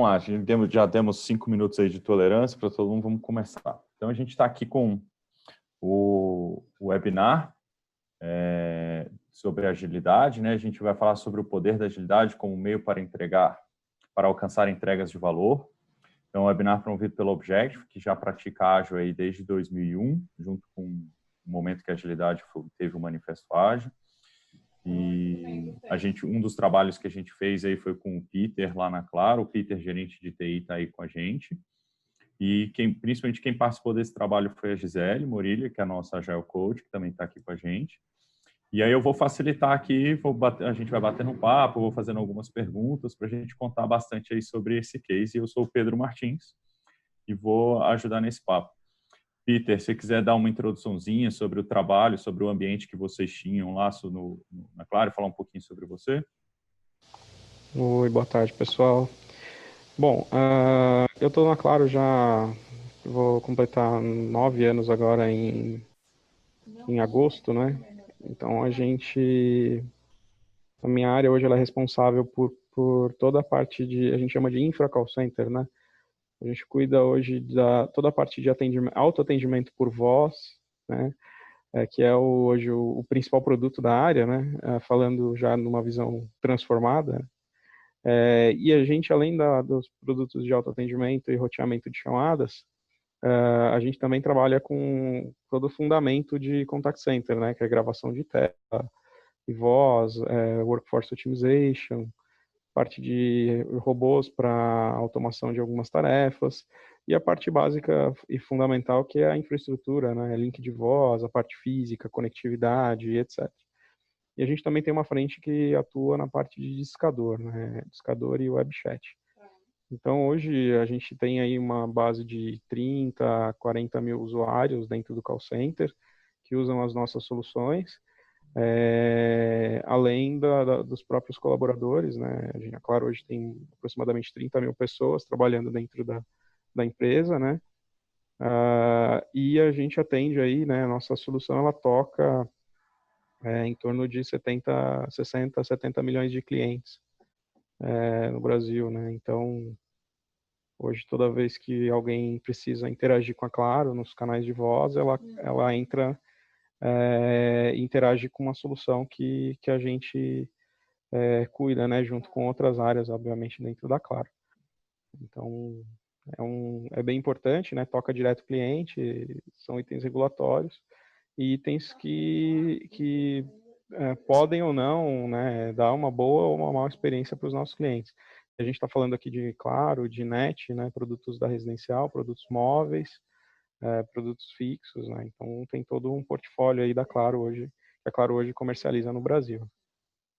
lá, já demos 5 minutos aí de tolerância para todo mundo, vamos começar. Então, a gente está aqui com o webinar sobre agilidade, né? A gente vai falar sobre o poder da agilidade como meio para alcançar entregas de valor. Então, um webinar promovido pela Objective, que já pratica ágil aí desde 2001, junto com o momento que a agilidade teve o Manifesto Ágil. E um dos trabalhos que a gente fez aí foi com o Peter lá na Claro. O Peter, gerente de TI, está aí com a gente. E principalmente quem participou desse trabalho foi a Gisele Morilha, que é a nossa Agile Coach, que também está aqui com a gente. E aí eu vou facilitar aqui, a gente vai batendo um papo, vou fazendo algumas perguntas para a gente contar bastante aí sobre esse case. Eu sou o Pedro Martins e vou ajudar nesse papo. Peter, se você quiser dar uma introduçãozinha sobre o trabalho, sobre o ambiente que vocês tinham lá na Claro, falar um pouquinho sobre você. Oi, boa tarde, pessoal. Bom, eu estou na Claro já, vou completar 9 anos agora em agosto, né? Então a minha área hoje ela é responsável por toda a parte a gente chama de infra call center, né? A gente cuida hoje toda a parte de autoatendimento por voz, né? Que é hoje o principal produto da área, né? Falando já numa visão transformada. E a gente, além dos produtos de autoatendimento e roteamento de chamadas, a gente também trabalha com todo o fundamento de contact center, né? Que é gravação de tela e voz, workforce optimization, parte de robôs para automação de algumas tarefas, e a parte básica e fundamental que é a infraestrutura, né? Link de voz, a parte física, conectividade, etc. E a gente também tem uma frente que atua na parte de discador, né? Discador e web chat. Então, hoje a gente tem aí uma base de 30 a 40 mil usuários dentro do call center que usam as nossas soluções, além dos próprios colaboradores, né? A Claro hoje tem aproximadamente 30 mil pessoas trabalhando dentro da empresa, né? E a gente atende aí, né? A nossa solução, ela toca em torno de 60, 70 milhões de clientes no Brasil, né? Então, hoje, toda vez que alguém precisa interagir com a Claro nos canais de voz, ela entra e interage com uma solução que a gente cuida, né? Junto com outras áreas, obviamente, dentro da Claro. Então, é bem importante, né? Toca direto ao cliente, são itens regulatórios e itens que podem ou não, né, dar uma boa ou uma má experiência para os nossos clientes. A gente está falando aqui de Claro, de NET, né, produtos da residencial, produtos móveis, produtos fixos, né, então tem todo um portfólio aí da Claro hoje, que a Claro hoje comercializa no Brasil.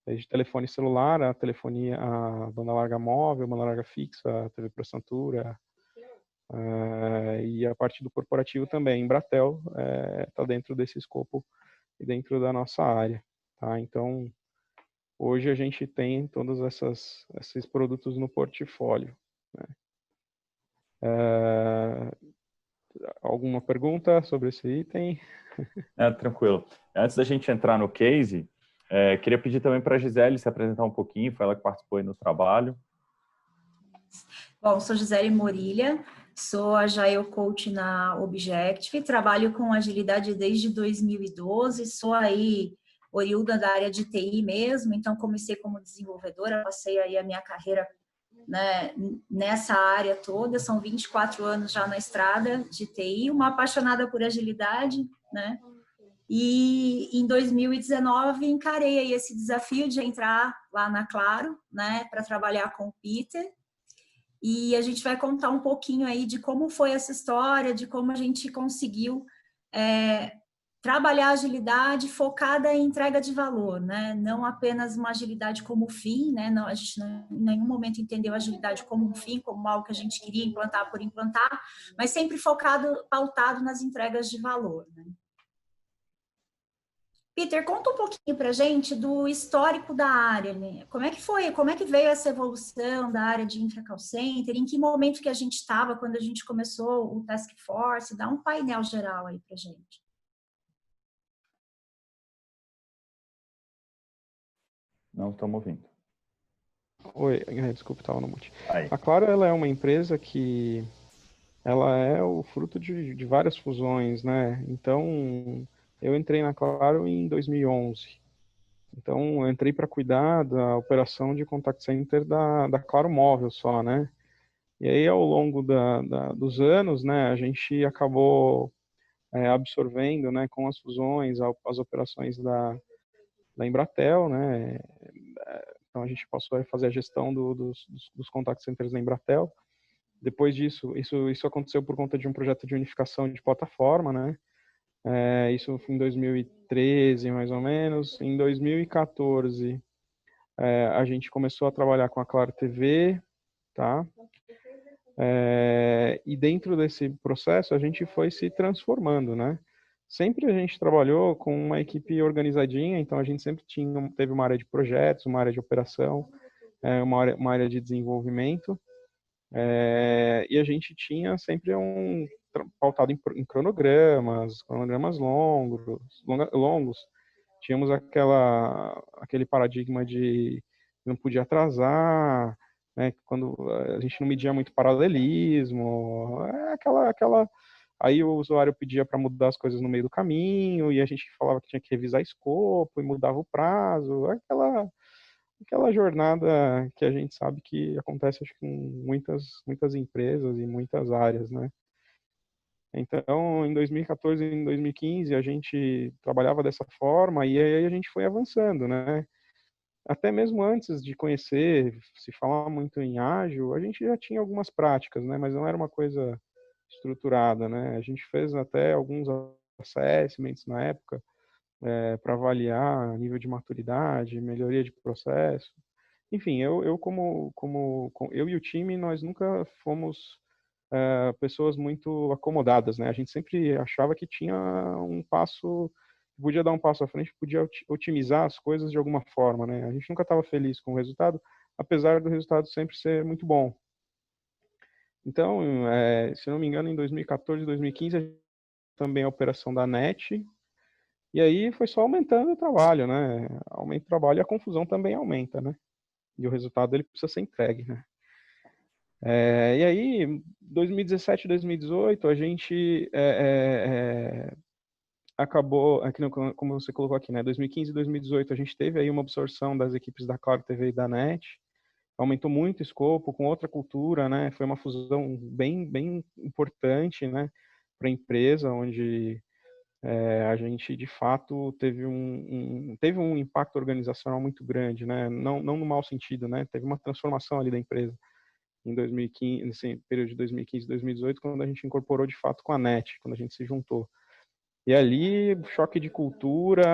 Desde telefone celular, a telefonia, a banda larga móvel, banda larga fixa, a TV por assinatura, e a parte do corporativo também. Embratel está dentro desse escopo e dentro da nossa área. Tá? Então, hoje a gente tem todos esses produtos no portfólio. Né? Alguma pergunta sobre esse item? Tranquilo. Antes da gente entrar no case, queria pedir também para a Gisele se apresentar um pouquinho, foi ela que participou aí no trabalho. Bom, sou Gisele Morilha, sou Agile Coach na Objective, trabalho com agilidade desde 2012, sou aí oriunda da área de TI mesmo, então comecei como desenvolvedora, passei aí a minha carreira, né, nessa área toda, são 24 anos já na estrada de TI, uma apaixonada por agilidade, né, e em 2019 encarei aí esse desafio de entrar lá na Claro, né, para trabalhar com o Peter, e a gente vai contar um pouquinho aí de como foi essa história, de como a gente conseguiu trabalhar a agilidade focada em entrega de valor, né? Não apenas uma agilidade como fim, né? Não, a gente não, em nenhum momento entendeu a agilidade como um fim, como algo que a gente queria implantar por implantar, mas sempre focado, pautado nas entregas de valor, né? Peter, conta um pouquinho para a gente do histórico da área, né? Como é que foi? Como é que veio essa evolução da área de infra call center? Em que momento que a gente estava quando a gente começou o Task Force? Dá um painel geral aí para a gente. Não estamos ouvindo. Oi, desculpa, estava no mute. Aí. A Claro, ela é uma empresa que ela é o fruto de várias fusões, né? Então, eu entrei na Claro em 2011. Então, eu entrei para cuidar da operação de contact center da Claro Móvel só, né? E aí, ao longo dos anos, né, a gente acabou absorvendo, né, com as fusões, as operações da Embratel, né? Então, a gente passou a fazer a gestão dos contact centers da Embratel. Depois disso, isso aconteceu por conta de um projeto de unificação de plataforma, né? Isso foi em 2013, mais ou menos. Em 2014, a gente começou a trabalhar com a Claro TV, tá? E dentro desse processo, a gente foi se transformando, né? Sempre a gente trabalhou com uma equipe organizadinha, então a gente sempre teve uma área de projetos, uma área de operação, uma área de desenvolvimento, e a gente tinha sempre pautado em cronogramas longos. Tínhamos aquele paradigma de não podia atrasar, né? Quando a gente não media muito paralelismo, aí o usuário pedia para mudar as coisas no meio do caminho e a gente falava que tinha que revisar escopo e mudava o prazo, aquela jornada que a gente sabe que acontece, acho que com muitas empresas e muitas áreas, né? Então, em 2014 e em 2015, a gente trabalhava dessa forma e aí a gente foi avançando, né? Até mesmo antes de conhecer, se falar muito em ágil, a gente já tinha algumas práticas, né? Mas não era uma coisa estruturada, né? A gente fez até alguns assessments na época, para avaliar nível de maturidade, melhoria de processo. Enfim, eu e o time, nós nunca fomos pessoas muito acomodadas, né? A gente sempre achava que tinha podia dar um passo à frente, podia otimizar as coisas de alguma forma, né? A gente nunca estava feliz com o resultado, apesar do resultado sempre ser muito bom. Então, se não me engano, em 2014, 2015, também a operação da NET, e aí foi só aumentando o trabalho, né? Aumenta o trabalho e a confusão também aumenta, né? E o resultado ele precisa ser entregue, né? E aí, 2017, 2018, a gente acabou, aqui como você colocou aqui, né? 2015 e 2018, a gente teve aí uma absorção das equipes da Claro TV e da NET, aumentou muito o escopo, com outra cultura, né? Foi uma fusão bem importante, né? Para a empresa, onde a gente, de fato, teve um impacto organizacional muito grande, né? Não no mau sentido, né? Teve uma transformação ali da empresa em 2015, nesse período de 2015 e 2018, quando a gente incorporou de fato com a NET, quando a gente se juntou. E ali, choque de cultura,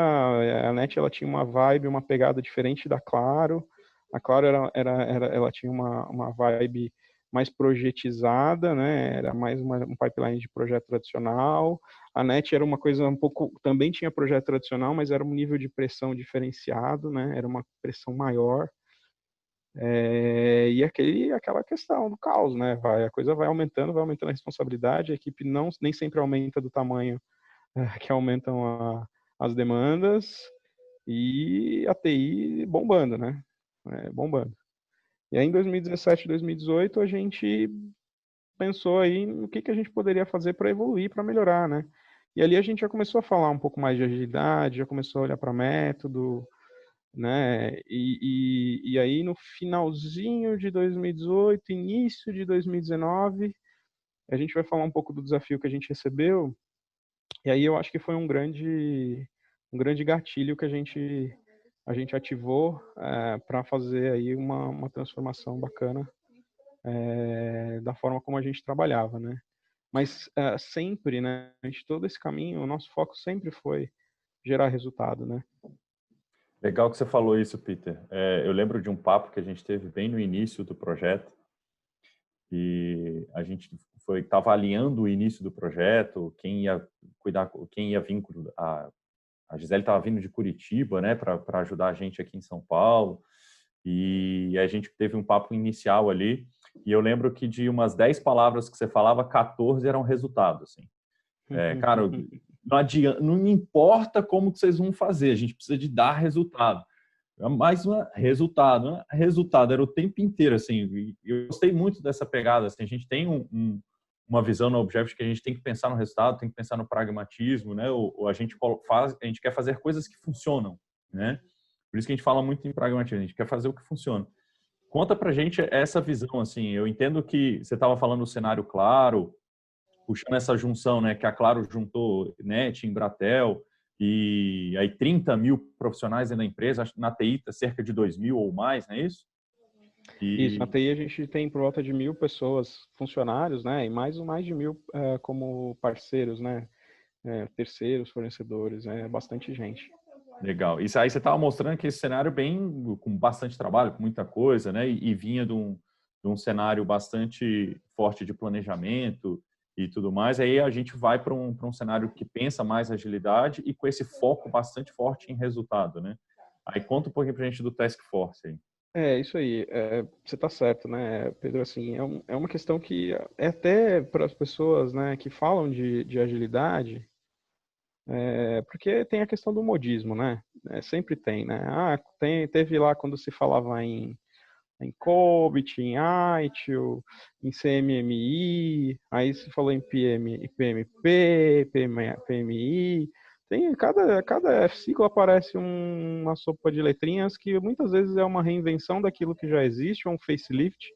a NET ela tinha uma vibe, uma pegada diferente da Claro. A Claro ela tinha uma vibe mais projetizada, né? Era mais um pipeline de projeto tradicional. A NET era uma coisa um pouco, também tinha projeto tradicional, mas era um nível de pressão diferenciado, né? Era uma pressão maior. E aquela questão do caos, né? A coisa vai aumentando a responsabilidade, a equipe nem sempre aumenta do tamanho que aumentam as demandas e a TI bombando, né? Bombando. E aí em 2017, 2018 a gente pensou aí no que a gente poderia fazer para evoluir, para melhorar, né? E ali a gente já começou a falar um pouco mais de agilidade, já começou a olhar para método, né? E aí no finalzinho de 2018, início de 2019, a gente vai falar um pouco do desafio que a gente recebeu. E aí eu acho que foi um grande gatilho que a gente ativou para fazer aí uma transformação bacana da forma como a gente trabalhava, né? Mas sempre, né? Todo esse caminho, o nosso foco sempre foi gerar resultado, né? Legal que você falou isso, Peter. Eu lembro de um papo que a gente teve bem no início do projeto e a gente estava alinhando o início do projeto, quem ia cuidar, quem ia vir. A Gisele estava vindo de Curitiba, né, para ajudar a gente aqui em São Paulo. E a gente teve um papo inicial ali. E eu lembro que de umas 10 palavras que você falava, 14 eram resultado, assim. Cara, não importa como que vocês vão fazer, a gente precisa de dar resultado. Mais um resultado, né? Resultado era o tempo inteiro, assim. Eu gostei muito dessa pegada. Assim, a gente tem uma visão no Objective que a gente tem que pensar no resultado, tem que pensar no pragmatismo, né? Ou a gente quer fazer coisas que funcionam, né? Por isso que a gente fala muito em pragmatismo. A gente quer fazer o que funciona. Conta pra gente essa visão, assim. Eu entendo que você estava falando do cenário Claro, puxando essa junção, né? Que a Claro juntou NET, Embratel, e aí 30 mil profissionais dentro da empresa, na TI cerca de 2 mil ou mais, não é isso? Isso, na TI a gente tem por volta de 1.000 pessoas, funcionários, né? E mais de 1.000 como parceiros, né? Terceiros, fornecedores, bastante gente. Legal. Isso aí você estava mostrando que esse cenário com bastante trabalho, com muita coisa, né? E vinha de um cenário bastante forte de planejamento e tudo mais. Aí a gente vai para um cenário que pensa mais agilidade e com esse foco bastante forte em resultado, né? Aí conta um pouquinho para a gente do Task Force aí. Isso aí, você está certo, né, Pedro? Assim, é uma questão que é até para as pessoas, né, que falam de agilidade, porque tem a questão do modismo, né? Sempre tem, né? Teve lá quando se falava em COBIT, em ITIL, em CMMI, aí se falou em PMP, PMI. Cada sigla aparece uma sopa de letrinhas que muitas vezes é uma reinvenção daquilo que já existe, um facelift,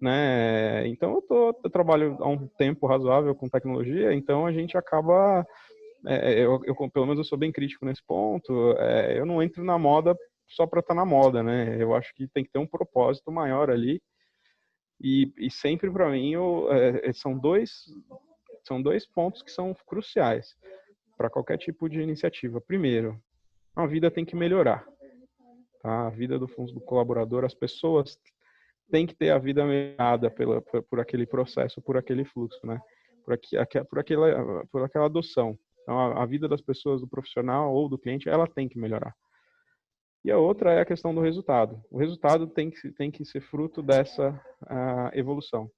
né? Então eu trabalho há um tempo razoável com tecnologia, então a gente acaba, pelo menos eu sou bem crítico nesse ponto, eu não entro na moda só para estar na moda, né? Eu acho que tem que ter um propósito maior ali. E sempre para mim são dois pontos que são cruciais para qualquer tipo de iniciativa. Primeiro, a vida tem que melhorar, tá? A vida do colaborador, as pessoas têm que ter a vida melhorada por aquele processo, por aquele fluxo, né? Por aquela adoção. Então, a vida das pessoas, do profissional ou do cliente, ela tem que melhorar. E a outra é a questão do resultado. O resultado tem que ser fruto dessa evolução.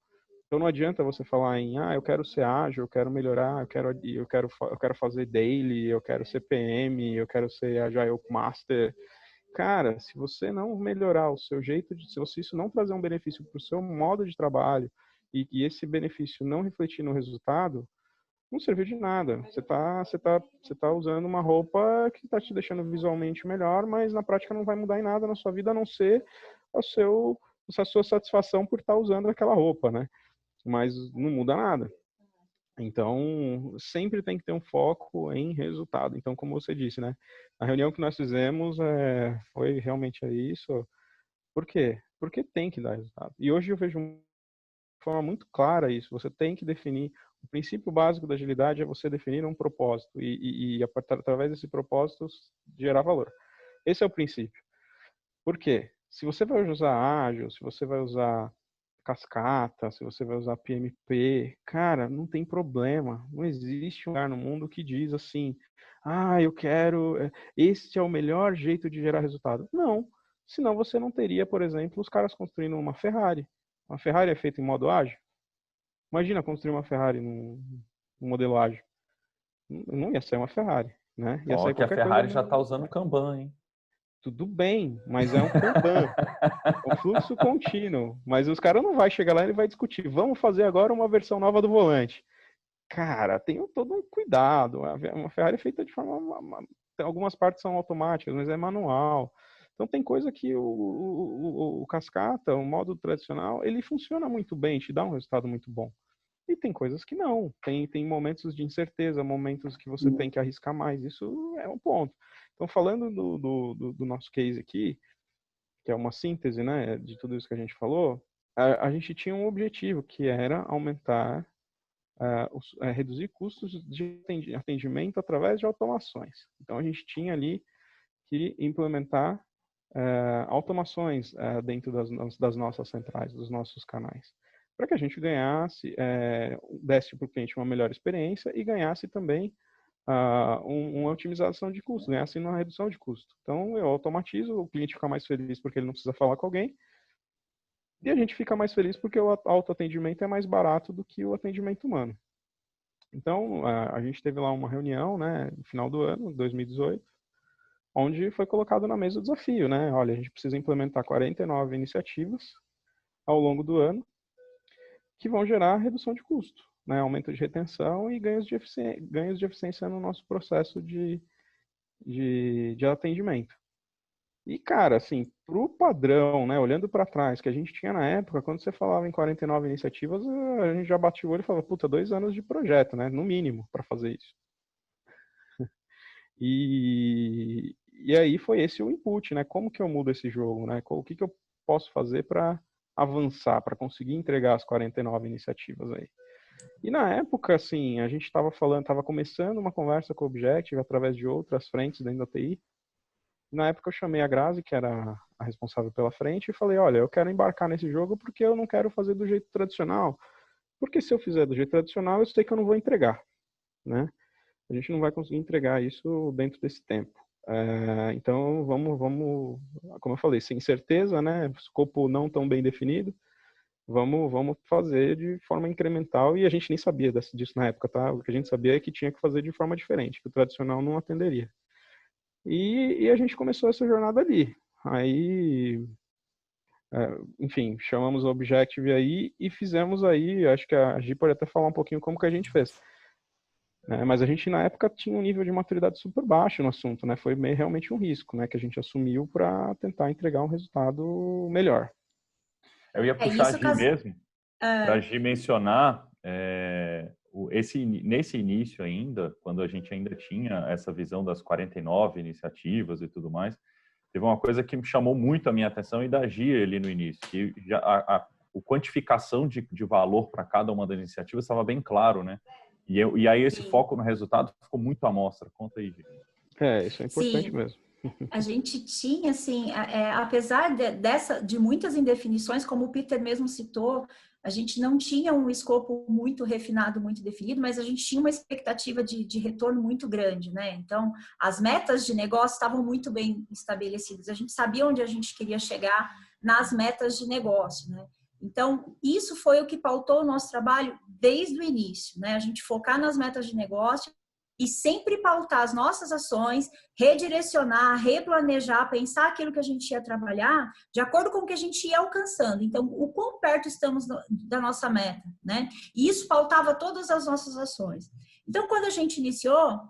Então não adianta você falar eu quero ser ágil, eu quero melhorar, eu quero fazer daily, eu quero ser PM, eu quero ser Agile Master. Cara, se você não melhorar o seu jeito se isso não trazer um benefício para o seu modo de trabalho e esse benefício não refletir no resultado, não serviu de nada. Você tá usando uma roupa que está te deixando visualmente melhor, mas na prática não vai mudar em nada na sua vida, a não ser a sua satisfação por estar usando aquela roupa, né? Mas não muda nada. Então, sempre tem que ter um foco em resultado. Então, como você disse, né? A reunião que nós fizemos foi realmente isso. Por quê? Porque tem que dar resultado. E hoje eu vejo de forma muito clara isso. Você tem que definir. O princípio básico da agilidade é você definir um propósito e através desse propósito, gerar valor. Esse é o princípio. Por quê? Se você vai usar ágil, se você vai usar cascata, se você vai usar PMP, cara, não tem problema. Não existe um lugar no mundo que diz assim, eu quero, este é o melhor jeito de gerar resultado. Não. Senão você não teria, por exemplo, os caras construindo uma Ferrari. Uma Ferrari é feita em modo ágil? Imagina construir uma Ferrari num modelo ágil. Não ia sair uma Ferrari, né? Ia sair Que a qualquer Ferrari coisa. já está usando Kanban, hein? Tudo bem, mas é um Kanban. É um fluxo contínuo. Mas os caras não vão chegar lá e ele vai discutir. Vamos fazer agora uma versão nova do volante. Cara, tem todo um cuidado. Uma Ferrari é feita de forma... Algumas partes são automáticas, mas é manual. Então tem coisa que o cascata, o modo tradicional, ele funciona muito bem, te dá um resultado muito bom. E tem coisas que não. Tem momentos de incerteza, momentos que você tem que arriscar mais. Isso é um ponto. Então, falando do nosso case aqui, que é uma síntese, né, de tudo isso que a gente falou, a gente tinha um objetivo, que era aumentar, reduzir custos de atendimento através de automações. Então, a gente tinha ali que implementar automações dentro das nossas centrais, dos nossos canais, para que a gente ganhasse, desse para o cliente uma melhor experiência e ganhasse também uma otimização de custo, ganhasse uma redução de custo. Então, eu automatizo, o cliente fica mais feliz porque ele não precisa falar com alguém, e a gente fica mais feliz porque o autoatendimento é mais barato do que o atendimento humano. Então, a gente teve lá uma reunião, né, no final do ano, 2018, onde foi colocado na mesa o desafio, né? Olha, a gente precisa implementar 49 iniciativas ao longo do ano que vão gerar redução de custo, né? Aumento de retenção e ganhos de eficiência no nosso processo de atendimento. E, cara, assim, pro padrão, né, olhando para trás, que a gente tinha na época, quando você falava em 49 iniciativas, a gente já batia o olho e falava, puta, 2 anos de projeto, né, no mínimo, para fazer isso. E aí foi esse o input, né, como que eu mudo esse jogo, né, o que que eu posso fazer para avançar, para conseguir entregar as 49 iniciativas aí. E na época, assim, a gente estava começando uma conversa com o Objective através de outras frentes dentro da TI. Na época eu chamei a Grazi, que era a responsável pela frente, e falei, olha, eu quero embarcar nesse jogo porque eu não quero fazer do jeito tradicional. Porque se eu fizer do jeito tradicional, eu sei que eu não vou entregar, né? A gente não vai conseguir entregar isso dentro desse tempo. Então, vamos, como eu falei, sem certeza, né? Escopo não tão bem definido, vamos fazer de forma incremental, e a gente nem sabia disso na época, tá? O que a gente sabia é que tinha que fazer de forma diferente, que o tradicional não atenderia. E a gente começou essa jornada ali. Aí, enfim, chamamos o Objective aí e fizemos aí, acho que a Gi pode até falar um pouquinho como que a gente fez. Mas a gente, na época, tinha um nível de maturidade super baixo no assunto, né? Foi realmente um risco, né? Que a gente assumiu para tentar entregar um resultado melhor. Eu ia puxar a Gi mesmo, para a Gi mencionar nesse início ainda, quando a gente ainda tinha essa visão das 49 iniciativas e tudo mais, teve uma coisa que me chamou muito a minha atenção e da Gi ali no início, que já a quantificação de valor para cada uma das iniciativas estava bem claro, né? E aí esse foco no resultado ficou muito à mostra. Conta aí, Gi. Isso é importante mesmo. A gente tinha, assim, apesar de muitas indefinições, como o Peter mesmo citou, a gente não tinha um escopo muito refinado, muito definido, mas a gente tinha uma expectativa de retorno muito grande, né? Então, as metas de negócio estavam muito bem estabelecidas. A gente sabia onde a gente queria chegar nas metas de negócio, né? Então, isso foi o que pautou o nosso trabalho desde o início, né? A gente focar nas metas de negócio e sempre pautar as nossas ações, redirecionar, replanejar, pensar aquilo que a gente ia trabalhar de acordo com o que a gente ia alcançando. Então, o quão perto estamos da nossa meta, né? E isso pautava todas as nossas ações. Então, quando a gente iniciou,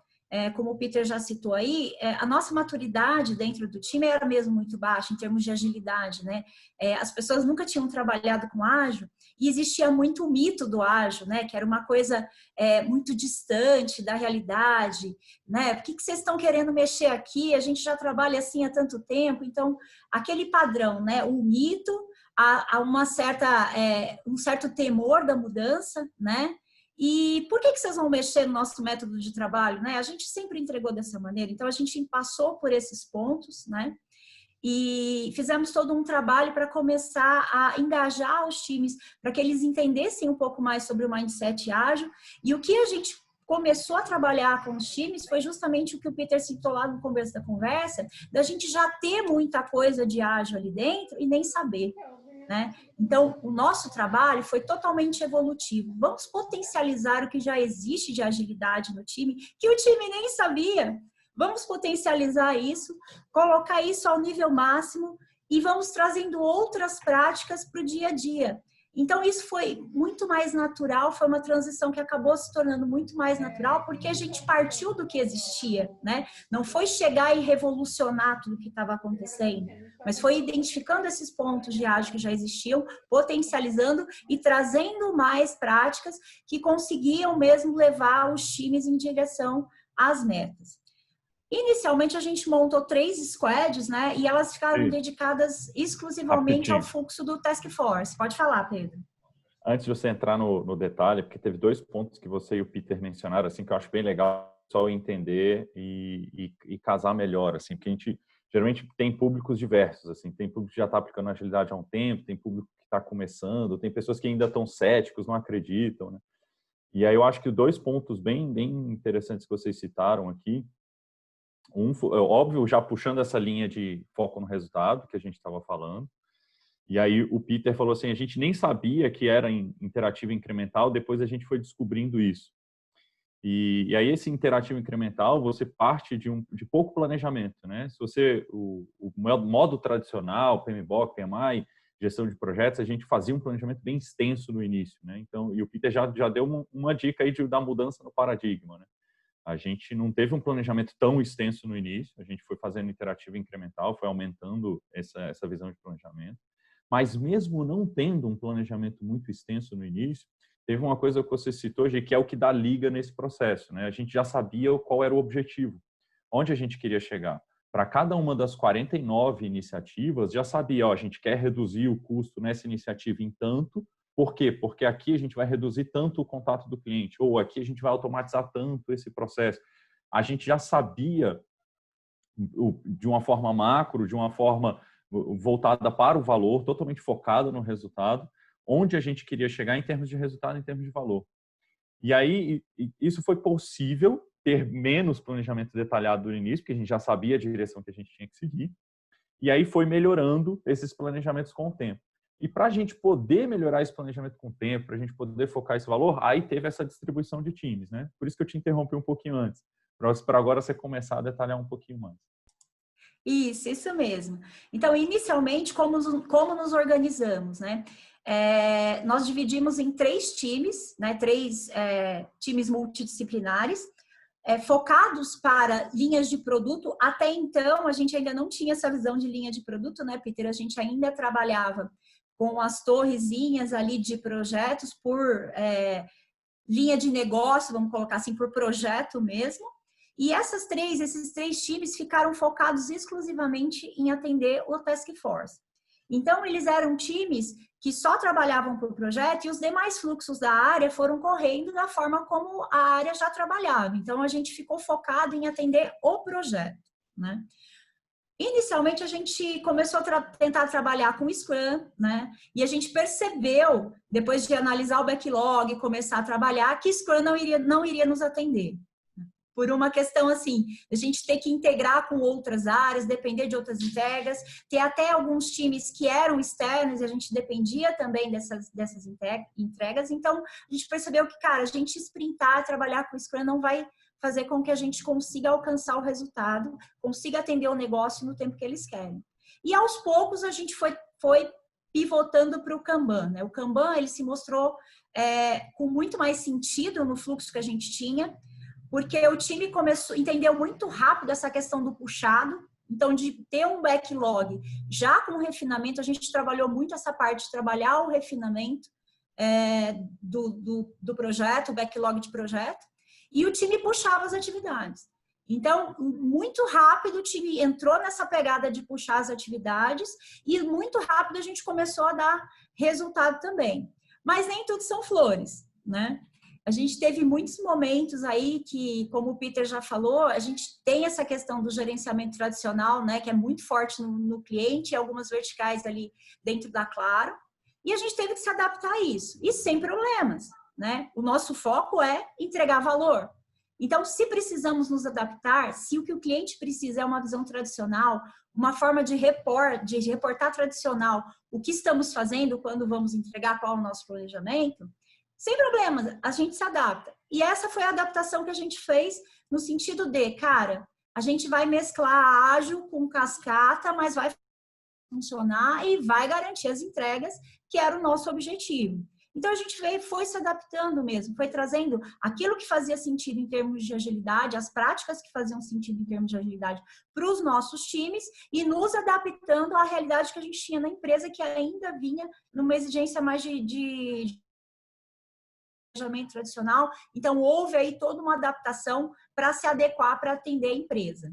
como o Peter já citou aí, a nossa maturidade dentro do time era mesmo muito baixa em termos de agilidade, né? As pessoas nunca tinham trabalhado com ágil e existia muito o mito do ágil, né? Que era uma coisa muito distante da realidade, né? Por que vocês estão querendo mexer aqui? A gente já trabalha assim há tanto tempo. Então, aquele padrão, né? O mito, há um certo temor da mudança, né? E por que vocês vão mexer no nosso método de trabalho, né? A gente sempre entregou dessa maneira. Então, a gente passou por esses pontos, né? E fizemos todo um trabalho para começar a engajar os times, para que eles entendessem um pouco mais sobre o mindset ágil. E o que a gente começou a trabalhar com os times foi justamente o que o Peter citou lá no começo da conversa, da gente já ter muita coisa de ágil ali dentro e nem saber, né? Então, o nosso trabalho foi totalmente evolutivo. Vamos potencializar o que já existe de agilidade no time, que o time nem sabia. Vamos potencializar isso, colocar isso ao nível máximo e vamos trazendo outras práticas para o dia a dia. Então, isso foi muito mais natural, foi uma transição que acabou se tornando muito mais natural, porque a gente partiu do que existia, né? Não foi chegar e revolucionar tudo o que estava acontecendo, mas foi identificando esses pontos de ágil que já existiam, potencializando e trazendo mais práticas que conseguiam mesmo levar os times em direção às metas. Inicialmente, a gente montou 3 squads, né? E elas ficaram dedicadas exclusivamente ao fluxo do Task Force. Pode falar, Pedro. Antes de você entrar no detalhe, porque teve 2 pontos que você e o Peter mencionaram, assim, que eu acho bem legal só entender e casar melhor, assim, porque a gente geralmente tem públicos diversos, assim, tem público que já está aplicando agilidade há um tempo, tem público que está começando, tem pessoas que ainda estão céticos, não acreditam, né? E aí eu acho que 2 pontos bem interessantes que vocês citaram aqui, óbvio, já puxando essa linha de foco no resultado que a gente estava falando. E aí o Peter falou assim, a gente nem sabia que era interativo incremental, depois a gente foi descobrindo isso. E aí esse interativo incremental, você parte de pouco planejamento, né? Se você, o modo tradicional, PMBOK, PMI, gestão de projetos, a gente fazia um planejamento bem extenso no início, né? Então, e o Peter já deu uma dica aí da mudança no paradigma, né? A gente não teve um planejamento tão extenso no início, a gente foi fazendo interativo incremental, foi aumentando essa visão de planejamento. Mas mesmo não tendo um planejamento muito extenso no início, teve uma coisa que você citou, Gi, que é o que dá liga nesse processo, né? A gente já sabia qual era o objetivo, onde a gente queria chegar. Para cada uma das 49 iniciativas, já sabia, ó, a gente quer reduzir o custo nessa iniciativa em tanto. Por quê? Porque aqui a gente vai reduzir tanto o contato do cliente, ou aqui a gente vai automatizar tanto esse processo. A gente já sabia, de uma forma macro, de uma forma voltada para o valor, totalmente focada no resultado, onde a gente queria chegar em termos de resultado, em termos de valor. E aí, isso foi possível ter menos planejamento detalhado no início, porque a gente já sabia a direção que a gente tinha que seguir. E aí foi melhorando esses planejamentos com o tempo. E para a gente poder melhorar esse planejamento com o tempo, para a gente poder focar esse valor, aí teve essa distribuição de times, né? Por isso que eu te interrompi um pouquinho antes, para agora você começar a detalhar um pouquinho mais. Isso mesmo. Então, inicialmente, como nos organizamos, né? Nós dividimos em 3 times, né? 3 times multidisciplinares, focados para linhas de produto. Até então, a gente ainda não tinha essa visão de linha de produto, né, Peter? A gente ainda trabalhava com as torrezinhas ali de projetos por linha de negócio, vamos colocar assim, por projeto mesmo. E esses 3 times ficaram focados exclusivamente em atender o Task Force. Então, eles eram times que só trabalhavam por projeto e os demais fluxos da área foram correndo da forma como a área já trabalhava. Então, a gente ficou focado em atender o projeto, né? Inicialmente, a gente começou a tentar trabalhar com Scrum, né? E a gente percebeu, depois de analisar o backlog, começar a trabalhar, que Scrum não iria nos atender. Por uma questão assim, a gente ter que integrar com outras áreas, depender de outras entregas, ter até alguns times que eram externos e a gente dependia também dessas entregas. Então, a gente percebeu que, cara, a gente sprintar, trabalhar com Scrum não vai fazer com que a gente consiga alcançar o resultado, consiga atender o negócio no tempo que eles querem. E aos poucos a gente foi pivotando para o Kanban, né? O Kanban, ele se mostrou com muito mais sentido no fluxo que a gente tinha, porque o time entendeu muito rápido essa questão do puxado. Então, de ter um backlog já com refinamento, a gente trabalhou muito essa parte de trabalhar o refinamento do projeto, o backlog de projeto, e o time puxava as atividades. Então, muito rápido o time entrou nessa pegada de puxar as atividades e muito rápido a gente começou a dar resultado também. Mas nem tudo são flores, né? A gente teve muitos momentos aí que, como o Peter já falou, a gente tem essa questão do gerenciamento tradicional, né, que é muito forte no cliente, algumas verticais ali dentro da Claro, e a gente teve que se adaptar a isso, e sem problemas, né? O nosso foco é entregar valor. Então, se precisamos nos adaptar, se o que o cliente precisa é uma visão tradicional, uma forma de reportar tradicional, o que estamos fazendo quando vamos entregar, qual é o nosso planejamento, sem problemas, a gente se adapta. E essa foi a adaptação que a gente fez no sentido de, cara, a gente vai mesclar ágil com cascata, mas vai funcionar e vai garantir as entregas, que era o nosso objetivo. Então, a gente foi se adaptando mesmo, foi trazendo aquilo que fazia sentido em termos de agilidade, as práticas que faziam sentido em termos de agilidade para os nossos times e nos adaptando à realidade que a gente tinha na empresa, que ainda vinha numa exigência mais de planejamento tradicional. Então, houve aí toda uma adaptação para se adequar para atender a empresa.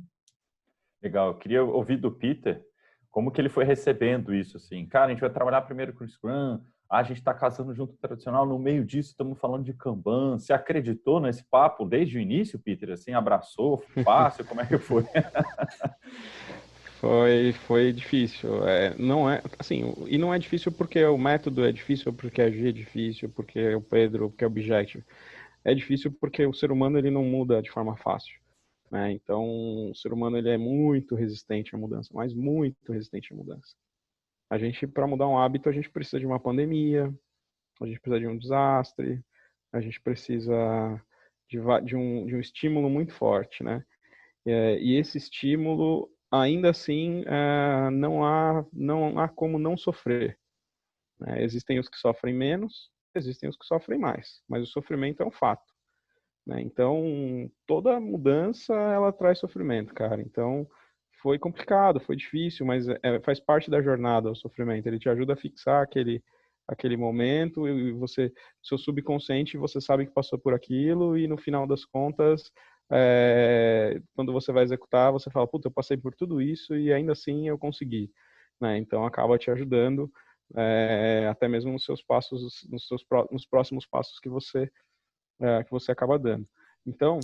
Legal. Eu queria ouvir do Peter como que ele foi recebendo isso, assim. Cara, a gente vai trabalhar primeiro com o Scrum, a gente está casando junto com o tradicional, no meio disso estamos falando de Kanban. Você acreditou nesse papo desde o início, Peter? Assim, abraçou, fácil, como é que foi? Foi difícil. Não é assim, e não é difícil porque o método é difícil, porque a G é difícil, porque o Pedro, porque é Objective. É difícil porque o ser humano ele não muda de forma fácil, né? Então, o ser humano ele é muito resistente à mudança, mas muito resistente à mudança. A gente, para mudar um hábito, a gente precisa de uma pandemia, a gente precisa de um desastre, a gente precisa de um estímulo muito forte, né? E esse estímulo, ainda assim, não há como não sofrer, né? Existem os que sofrem menos, existem os que sofrem mais, mas o sofrimento é um fato, né? Então, toda mudança, ela traz sofrimento, cara. Então, foi complicado, foi difícil, mas faz parte da jornada o sofrimento. Ele te ajuda a fixar aquele momento e você, seu subconsciente, você sabe que passou por aquilo e no final das contas, quando você vai executar, você fala, puta, eu passei por tudo isso e ainda assim eu consegui, né? Então, acaba te ajudando até mesmo nos seus passos, nos próximos passos que você acaba dando. Então,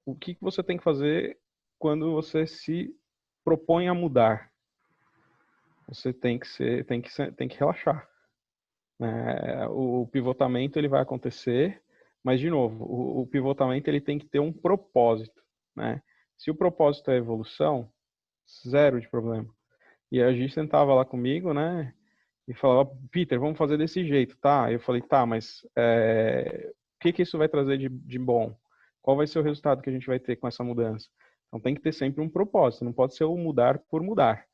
o que você tem que fazer quando você se propõe a mudar? Você tem que relaxar, né? O pivotamento ele vai acontecer, mas de novo, o pivotamento ele tem que ter um propósito, né? Se o propósito é evolução, zero de problema. E a gente sentava lá comigo, né? E falava, Peter, vamos fazer desse jeito, tá? Eu falei, tá, mas o que isso vai trazer de bom? Qual vai ser o resultado que a gente vai ter com essa mudança? Então tem que ter sempre um propósito, não pode ser o mudar por mudar,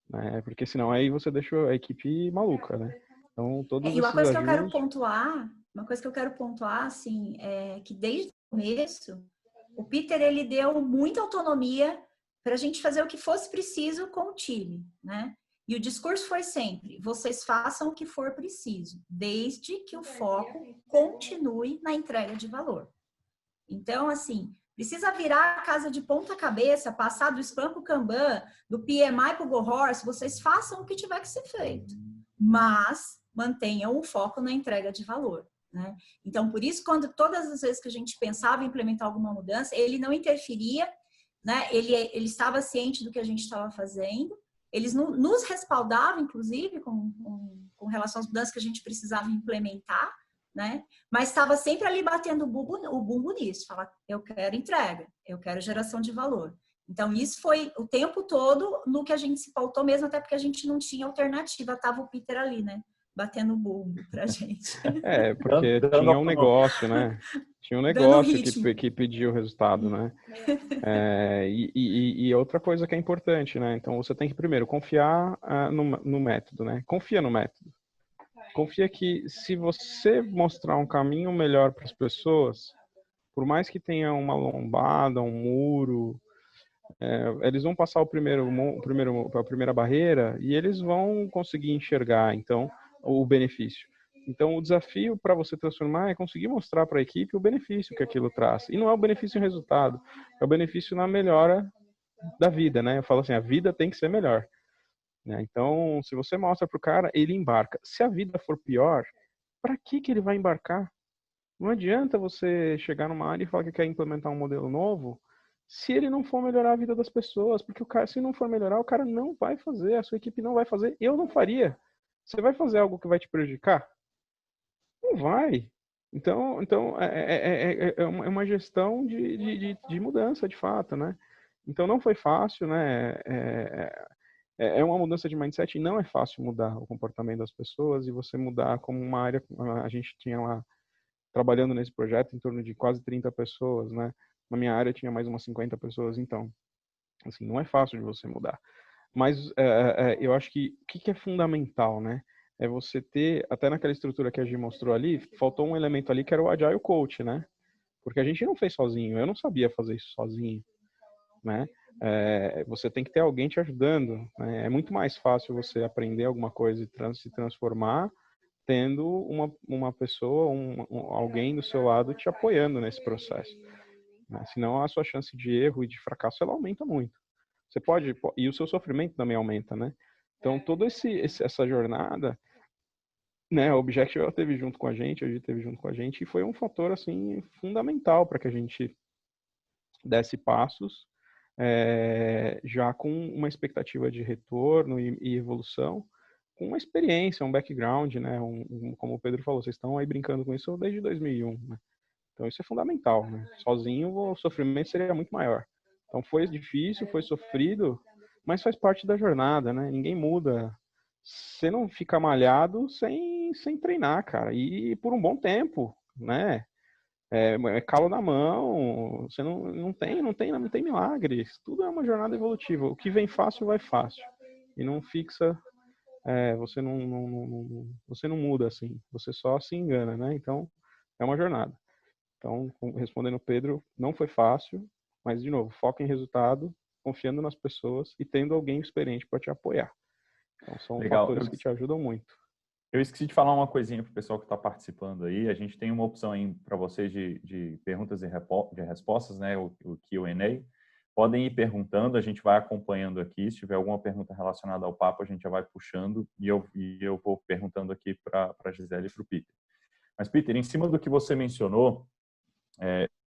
né? Porque senão aí você deixa a equipe maluca, né? Então todos E uma esses coisa que eu quero ajustes... pontuar, assim, é que desde o começo, o Peter, ele deu muita autonomia para a gente fazer o que fosse preciso com o time, né? E o discurso foi sempre, vocês façam o que for preciso, desde que o foco continue na entrega de valor. Então, assim, precisa virar a casa de ponta cabeça, passar do Scrum para o Kanban, do PMI para o Go Horse, vocês façam o que tiver que ser feito, mas mantenham o foco na entrega de valor, né? Então, por isso, quando todas as vezes que a gente pensava em implementar alguma mudança, ele não interferia, né? Ele estava ciente do que a gente estava fazendo, eles nos respaldavam, inclusive, com relação às mudanças que a gente precisava implementar, né? Mas estava sempre ali batendo o bumbo nisso, falar, eu quero entrega, eu quero geração de valor. Então, isso foi o tempo todo no que a gente se pautou mesmo, até porque a gente não tinha alternativa, tava o Peter ali, né? Batendo o bumbo pra gente. Porque tinha um negócio, né? Tinha um negócio que pedia o resultado, né? E outra coisa que é importante, né? Então, você tem que primeiro confiar no método, né? Confia no método. Confia que se você mostrar um caminho melhor para as pessoas, por mais que tenha uma lombada, um muro, eles vão passar a primeira barreira e eles vão conseguir enxergar, então, o benefício. Então, o desafio para você transformar é conseguir mostrar para a equipe o benefício que aquilo traz. E não é o benefício em resultado, é o benefício na melhora da vida, né? Eu falo assim, a vida tem que ser melhor, né? Então, se você mostra para o cara, ele embarca. Se a vida for pior, para que ele vai embarcar? Não adianta você chegar numa área e falar que quer implementar um modelo novo se ele não for melhorar a vida das pessoas, porque o cara, se não for melhorar, o cara não vai fazer, a sua equipe não vai fazer, eu não faria. Você vai fazer algo que vai te prejudicar? Não vai. Então é uma gestão de mudança, de fato, né? Então não foi fácil, né? É uma mudança de mindset e não é fácil mudar o comportamento das pessoas e você mudar como uma área. A gente tinha lá, trabalhando nesse projeto, em torno de quase 30 pessoas, né? Na minha área tinha mais umas 50 pessoas, então, assim, não é fácil de você mudar. Mas eu acho que o que é fundamental, né? É você ter, até naquela estrutura que a gente mostrou ali, faltou um elemento ali que era o Agile Coach, né? Porque a gente não fez sozinho, eu não sabia fazer isso sozinho, né? Você tem que ter alguém te ajudando, né? É muito mais fácil você aprender alguma coisa e se transformar tendo uma pessoa, alguém do seu lado te apoiando nesse processo, né? Senão a sua chance de erro e de fracasso ela aumenta muito. Você pode, e o seu sofrimento também aumenta, né? Então toda essa jornada, né? A Objective ela teve junto com a gente teve junto com a gente e foi um fator assim fundamental para que a gente desse passos já com uma expectativa de retorno e evolução, com uma experiência, um background, né? Como o Pedro falou, vocês estão aí brincando com isso desde 2001, né? Então isso é fundamental, né? Sozinho o sofrimento seria muito maior. Então foi difícil, foi sofrido, mas faz parte da jornada, né? Ninguém muda. Você não fica malhado sem treinar, cara. E por um bom tempo. né? É calo na mão, você não tem milagres. Tudo é uma jornada evolutiva. O que vem fácil, vai fácil. E não fixa, você não muda assim, você só se engana, né? Então, é uma jornada. Então, respondendo o Pedro, não foi fácil, mas, de novo, foca em resultado, confiando nas pessoas e tendo alguém experiente para te apoiar. Então, são fatores que te ajudam muito. Eu esqueci de falar uma coisinha para o pessoal que está participando aí. A gente tem uma opção aí para vocês de perguntas e respostas, né? O Q&A. Podem ir perguntando, a gente vai acompanhando aqui. Se tiver alguma pergunta relacionada ao papo, a gente já vai puxando e eu vou perguntando aqui para a Gisele e para o Peter. Mas, Peter, em cima do que você mencionou,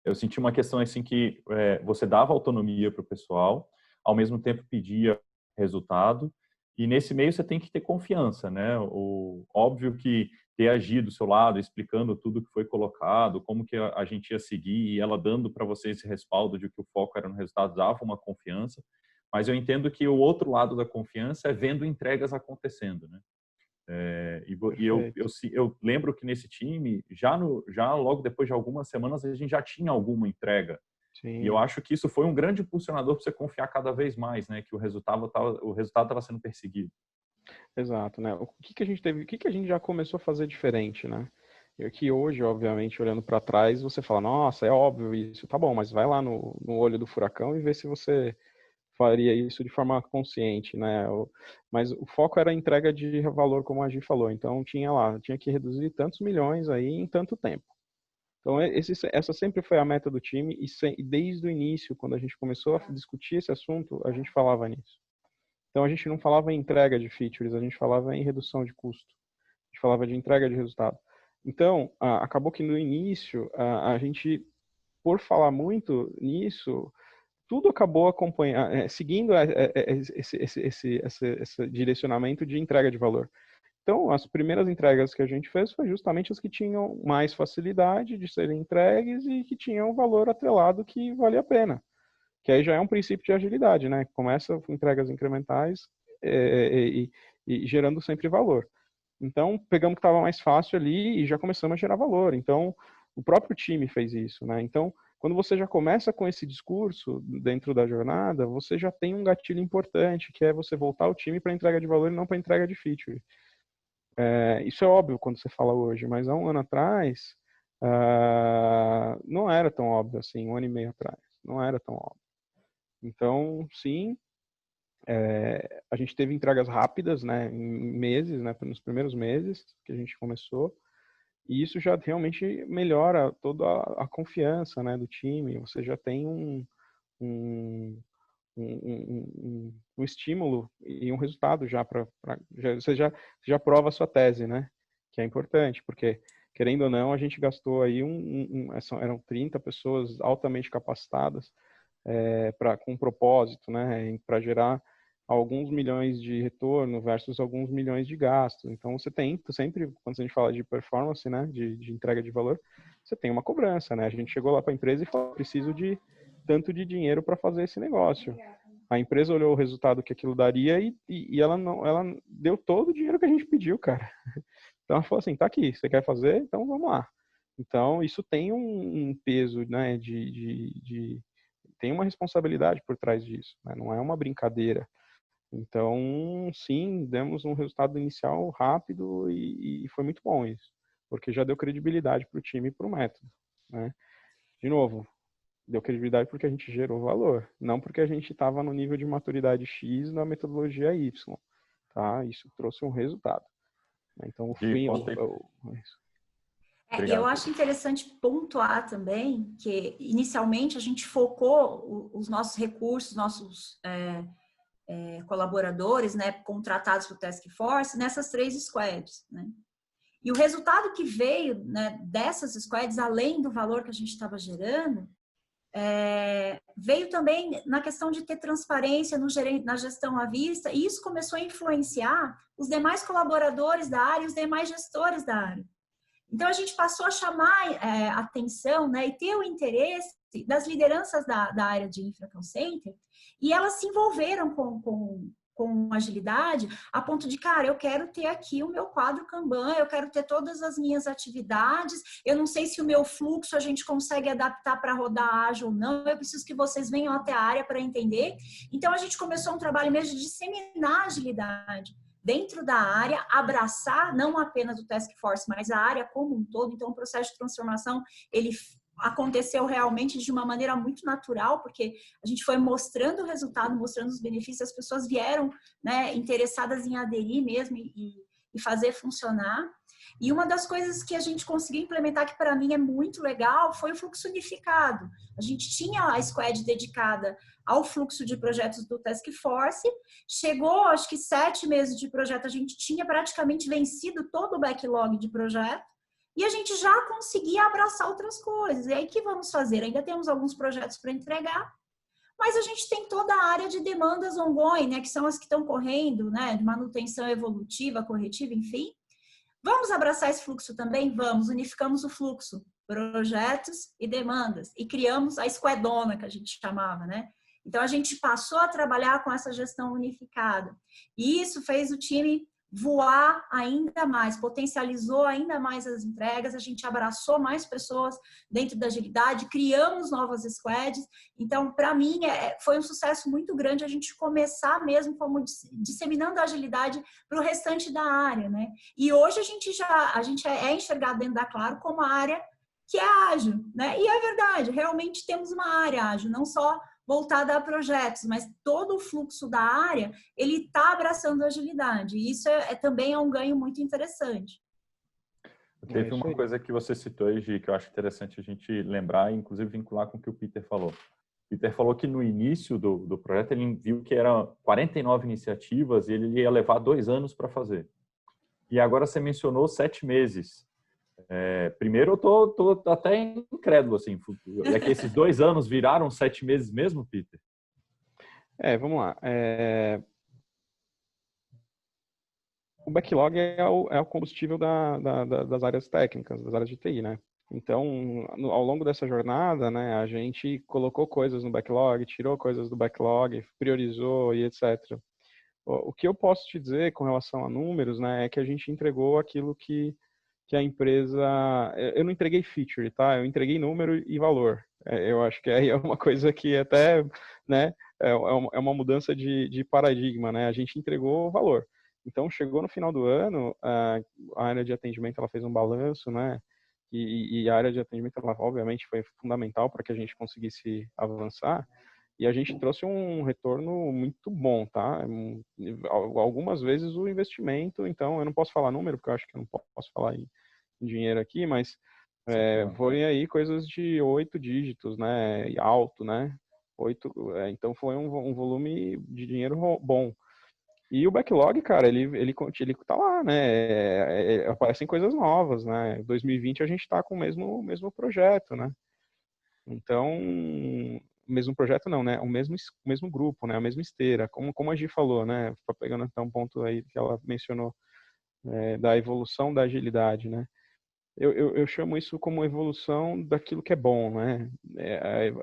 eu senti uma questão assim que você dava autonomia para o pessoal, ao mesmo tempo pedia resultado, e nesse meio você tem que ter confiança, né? Óbvio que ter agido do seu lado, explicando tudo que foi colocado, como que a gente ia seguir, e ela dando para você esse respaldo de que o foco era no resultado, dava uma confiança, mas eu entendo que o outro lado da confiança é vendo entregas acontecendo, né? Eu lembro que nesse time, já logo depois de algumas semanas, a gente já tinha alguma entrega. Sim. E eu acho que isso foi um grande impulsionador para você confiar cada vez mais, né? Que o resultado estava sendo perseguido. Exato, né? O que a gente já começou a fazer diferente, né? Que hoje, obviamente, olhando para trás, você fala, nossa, é óbvio isso, tá bom, mas vai lá no olho do furacão e vê se você faria isso de forma consciente, né? Mas o foco era a entrega de valor, como a Gi falou. Então tinha que reduzir tantos milhões aí em tanto tempo. Então essa sempre foi a meta do time e desde o início, quando a gente começou a discutir esse assunto, a gente falava nisso. Então a gente não falava em entrega de features, a gente falava em redução de custo. A gente falava de entrega de resultado. Então acabou que no início a gente, por falar muito nisso, tudo acabou seguindo esse direcionamento de entrega de valor. Então, as primeiras entregas que a gente fez foi justamente as que tinham mais facilidade de serem entregues e que tinham valor atrelado que valia a pena. Que aí já é um princípio de agilidade, né? Começa com entregas incrementais e gerando sempre valor. Então, pegamos o que estava mais fácil ali e já começamos a gerar valor. Então, o próprio time fez isso, né? Então, quando você já começa com esse discurso dentro da jornada, você já tem um gatilho importante, que é você voltar o time para entrega de valor e não para entrega de feature. Isso é óbvio quando você fala hoje, mas há um ano atrás não era tão óbvio assim, 1 ano e meio atrás, não era tão óbvio. Então, sim, a gente teve entregas rápidas, né, em meses, né, nos primeiros meses que a gente começou, e isso já realmente melhora toda a confiança, né, do time. Você já tem um estímulo e um resultado você já prova a sua tese, né? Que é importante, porque, querendo ou não, a gente gastou aí eram 30 pessoas altamente capacitadas com propósito, né? Para gerar alguns milhões de retorno versus alguns milhões de gastos. Então, você tem sempre, quando a gente fala de performance, né? De entrega de valor, você tem uma cobrança, né? A gente chegou lá para a empresa e falou, preciso de tanto de dinheiro para fazer esse negócio. A empresa olhou o resultado que aquilo daria e ela deu todo o dinheiro que a gente pediu, cara. Então ela falou assim, tá aqui, você quer fazer? Então vamos lá. Então isso tem um peso, né, tem uma responsabilidade por trás disso, né? Não é uma brincadeira. Então, sim, demos um resultado inicial rápido e foi muito bom isso, porque já deu credibilidade para o time e para o método, né? De novo, deu credibilidade porque a gente gerou valor, não porque a gente estava no nível de maturidade X na metodologia Y, tá? Isso trouxe um resultado. Então, o fim... Eu acho interessante pontuar também que, inicialmente, a gente focou os nossos recursos, nossos colaboradores, né, contratados para o Task Force, nessas 3 squads, né? E o resultado que veio, né, dessas squads, além do valor que a gente estava gerando, veio também na questão de ter transparência na gestão à vista, e isso começou a influenciar os demais colaboradores da área e os demais gestores da área. Então, a gente passou a chamar atenção, né, e ter o interesse das lideranças da área de Infra Call Center, e elas se envolveram com com agilidade, a ponto de, cara, eu quero ter aqui o meu quadro Kanban, eu quero ter todas as minhas atividades, eu não sei se o meu fluxo a gente consegue adaptar para rodar ágil ou não, eu preciso que vocês venham até a área para entender. Então, a gente começou um trabalho mesmo de disseminar a agilidade dentro da área, abraçar não apenas o Task Force, mas a área como um todo. Então, o processo de transformação, ele aconteceu realmente de uma maneira muito natural, porque a gente foi mostrando o resultado, mostrando os benefícios, as pessoas vieram, né, interessadas em aderir mesmo e fazer funcionar. E uma das coisas que a gente conseguiu implementar, que para mim é muito legal, foi o fluxo unificado. A gente tinha a squad dedicada ao fluxo de projetos do Task Force, chegou, acho que 7 meses de projeto, a gente tinha praticamente vencido todo o backlog de projeto, e a gente já conseguia abraçar outras coisas. E aí, o que vamos fazer? Ainda temos alguns projetos para entregar, mas a gente tem toda a área de demandas ongoing, né, que são as que estão correndo, né, de manutenção evolutiva, corretiva, enfim. Vamos abraçar esse fluxo também? Vamos, unificamos o fluxo, projetos e demandas, e criamos a squadona, que a gente chamava, né? Então, a gente passou a trabalhar com essa gestão unificada. E isso fez o time voar ainda mais, potencializou ainda mais as entregas, a gente abraçou mais pessoas dentro da agilidade, criamos novas squads. Então, para mim, foi um sucesso muito grande a gente começar mesmo como disseminando a agilidade para o restante da área, né? E hoje a gente é enxergado dentro da Claro como a área que é ágil, né? E é verdade, realmente temos uma área ágil, não só voltada a projetos, mas todo o fluxo da área, ele está abraçando a agilidade. E isso também é um ganho muito interessante. Teve uma coisa que você citou aí, Gi, que eu acho interessante a gente lembrar e, inclusive, vincular com o que o Peter falou. O Peter falou que no início do projeto ele viu que eram 49 iniciativas e ele ia levar 2 anos para fazer. E agora você mencionou 7 meses. Primeiro, eu tô até incrédulo, assim. É que esses 2 anos viraram 7 meses mesmo, Peter? Vamos lá. O backlog é o combustível das áreas técnicas, das áreas de TI, né? Então, ao longo dessa jornada, né, a gente colocou coisas no backlog, tirou coisas do backlog, priorizou e etc. O que eu posso te dizer com relação a números, né, é que a gente entregou aquilo que a empresa... Eu não entreguei feature, tá? Eu entreguei número e valor. Eu acho que aí é uma coisa que até, né, é uma mudança de paradigma, né? A gente entregou valor. Então, chegou no final do ano, a área de atendimento ela fez um balanço, né? E a área de atendimento, ela, obviamente, foi fundamental para que a gente conseguisse avançar. E a gente trouxe um retorno muito bom, tá? Algumas vezes o investimento, então, eu não posso falar número, porque eu acho que eu não posso falar em dinheiro aqui, mas foi aí coisas de 8 dígitos, né? E alto, né? Então, foi um volume de dinheiro bom. E o backlog, cara, ele tá lá, né? Aparecem coisas novas, né? 2020 a gente tá com o mesmo projeto, né? Então, mesmo projeto não, né? O mesmo grupo, né? A mesma esteira. Como a Gi falou, né? Pegando até um ponto aí que ela mencionou, da evolução da agilidade, né? Eu chamo isso como evolução daquilo que é bom, né?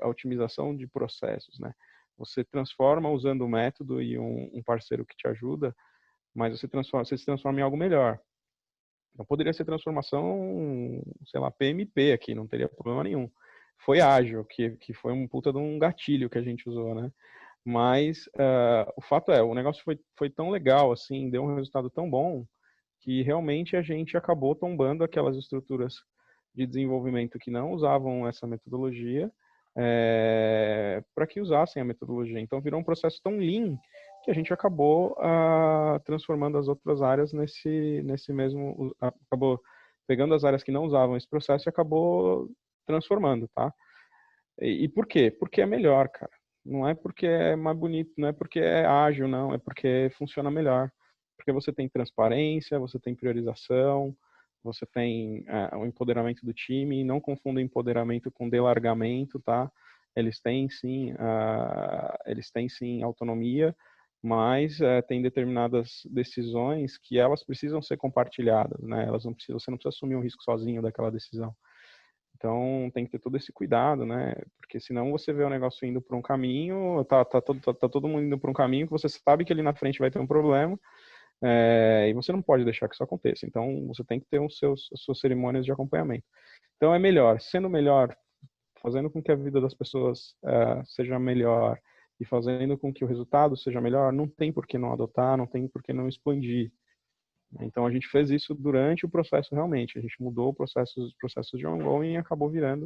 A otimização de processos, né? Você transforma usando o método e um parceiro que te ajuda, mas você se transforma em algo melhor. Então, poderia ser transformação, sei lá, PMP aqui, não teria problema nenhum. Foi ágil, que foi um puta de um gatilho que a gente usou, né? Mas o fato o negócio foi tão legal, assim, deu um resultado tão bom, que realmente a gente acabou tombando aquelas estruturas de desenvolvimento que não usavam essa metodologia para que usassem a metodologia. Então, virou um processo tão lean que a gente acabou transformando as outras áreas nesse mesmo... Acabou pegando as áreas que não usavam esse processo e acabou transformando, tá? E por quê? Porque é melhor, cara. Não é porque é mais bonito, não é porque é ágil, não. É porque funciona melhor. Porque você tem transparência, você tem priorização, você tem o empoderamento do time. Não confunda empoderamento com delargamento, tá? Eles têm sim autonomia, mas tem determinadas decisões que elas precisam ser compartilhadas, né? Você não precisa assumir um risco sozinho daquela decisão. Então, tem que ter todo esse cuidado, né? Porque senão você vê o negócio indo por um caminho, tá todo mundo indo por um caminho que você sabe que ali na frente vai ter um problema, e você não pode deixar que isso aconteça. Então, você tem que ter as suas cerimônias de acompanhamento. Então, é melhor, sendo melhor, fazendo com que a vida das pessoas seja melhor e fazendo com que o resultado seja melhor, não tem por que não adotar, não tem por que não expandir. Então, a gente fez isso durante o processo realmente. A gente mudou os processos de ongoing e acabou virando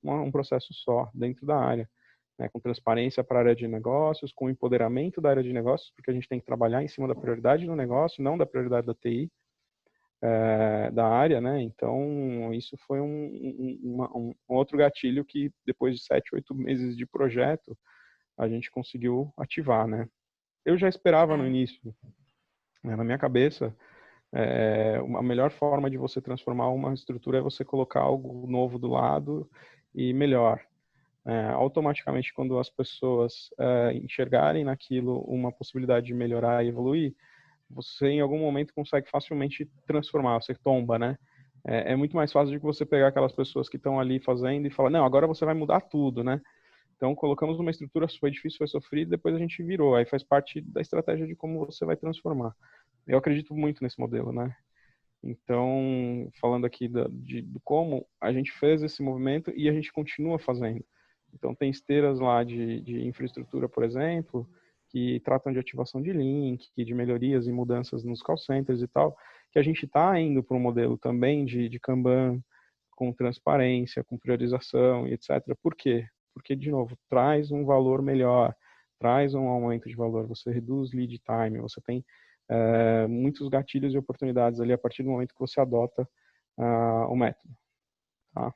um processo só dentro da área, né? Com transparência para a área de negócios, com empoderamento da área de negócios, porque a gente tem que trabalhar em cima da prioridade do negócio, não da prioridade da TI, da área, né? Então, isso foi um outro gatilho que, depois de 7, 8 meses de projeto, a gente conseguiu ativar, né? Eu já esperava no início, né? Na minha cabeça, a melhor forma de você transformar uma estrutura é você colocar algo novo do lado e melhor. Automaticamente, quando as pessoas enxergarem naquilo uma possibilidade de melhorar e evoluir, você em algum momento consegue facilmente transformar, você tomba, né? É muito mais fácil de que você pegar aquelas pessoas que estão ali fazendo e falar, não, agora você vai mudar tudo, né? Então, colocamos uma estrutura, foi difícil, foi sofrido, depois a gente virou. Aí faz parte da estratégia de como você vai transformar. Eu acredito muito nesse modelo, né? Então, falando aqui de como a gente fez esse movimento e a gente continua fazendo. Então, tem esteiras lá de infraestrutura, por exemplo, que tratam de ativação de link, de melhorias e mudanças nos call centers e tal, que a gente está indo para um modelo também de Kanban, com transparência, com priorização e etc. Por quê? Porque, de novo, traz um valor melhor, traz um aumento de valor, você reduz lead time, você tem muitos gatilhos e oportunidades ali a partir do momento que você adota o método. Tá?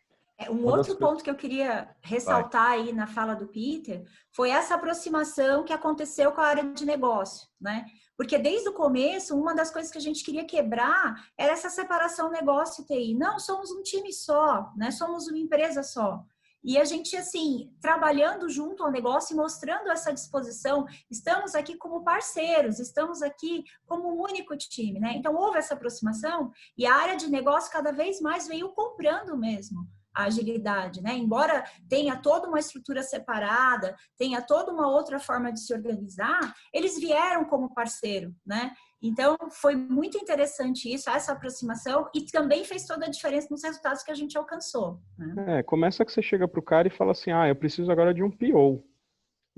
Um outro ponto que eu queria ressaltar aí na fala do Peter foi essa aproximação que aconteceu com a área de negócio, né? Porque desde o começo, uma das coisas que a gente queria quebrar era essa separação negócio-TI. Não, somos um time só, né? Somos uma empresa só. E a gente, assim, trabalhando junto ao negócio e mostrando essa disposição, estamos aqui como parceiros, estamos aqui como um único time, né? Então, houve essa aproximação e a área de negócio cada vez mais veio comprando mesmo a agilidade, né? Embora tenha toda uma estrutura separada, tenha toda uma outra forma de se organizar, eles vieram como parceiro, né? Então, foi muito interessante isso, essa aproximação, e também fez toda a diferença nos resultados que a gente alcançou. Né? Começa que você chega pro cara e fala assim, eu preciso agora de um PO.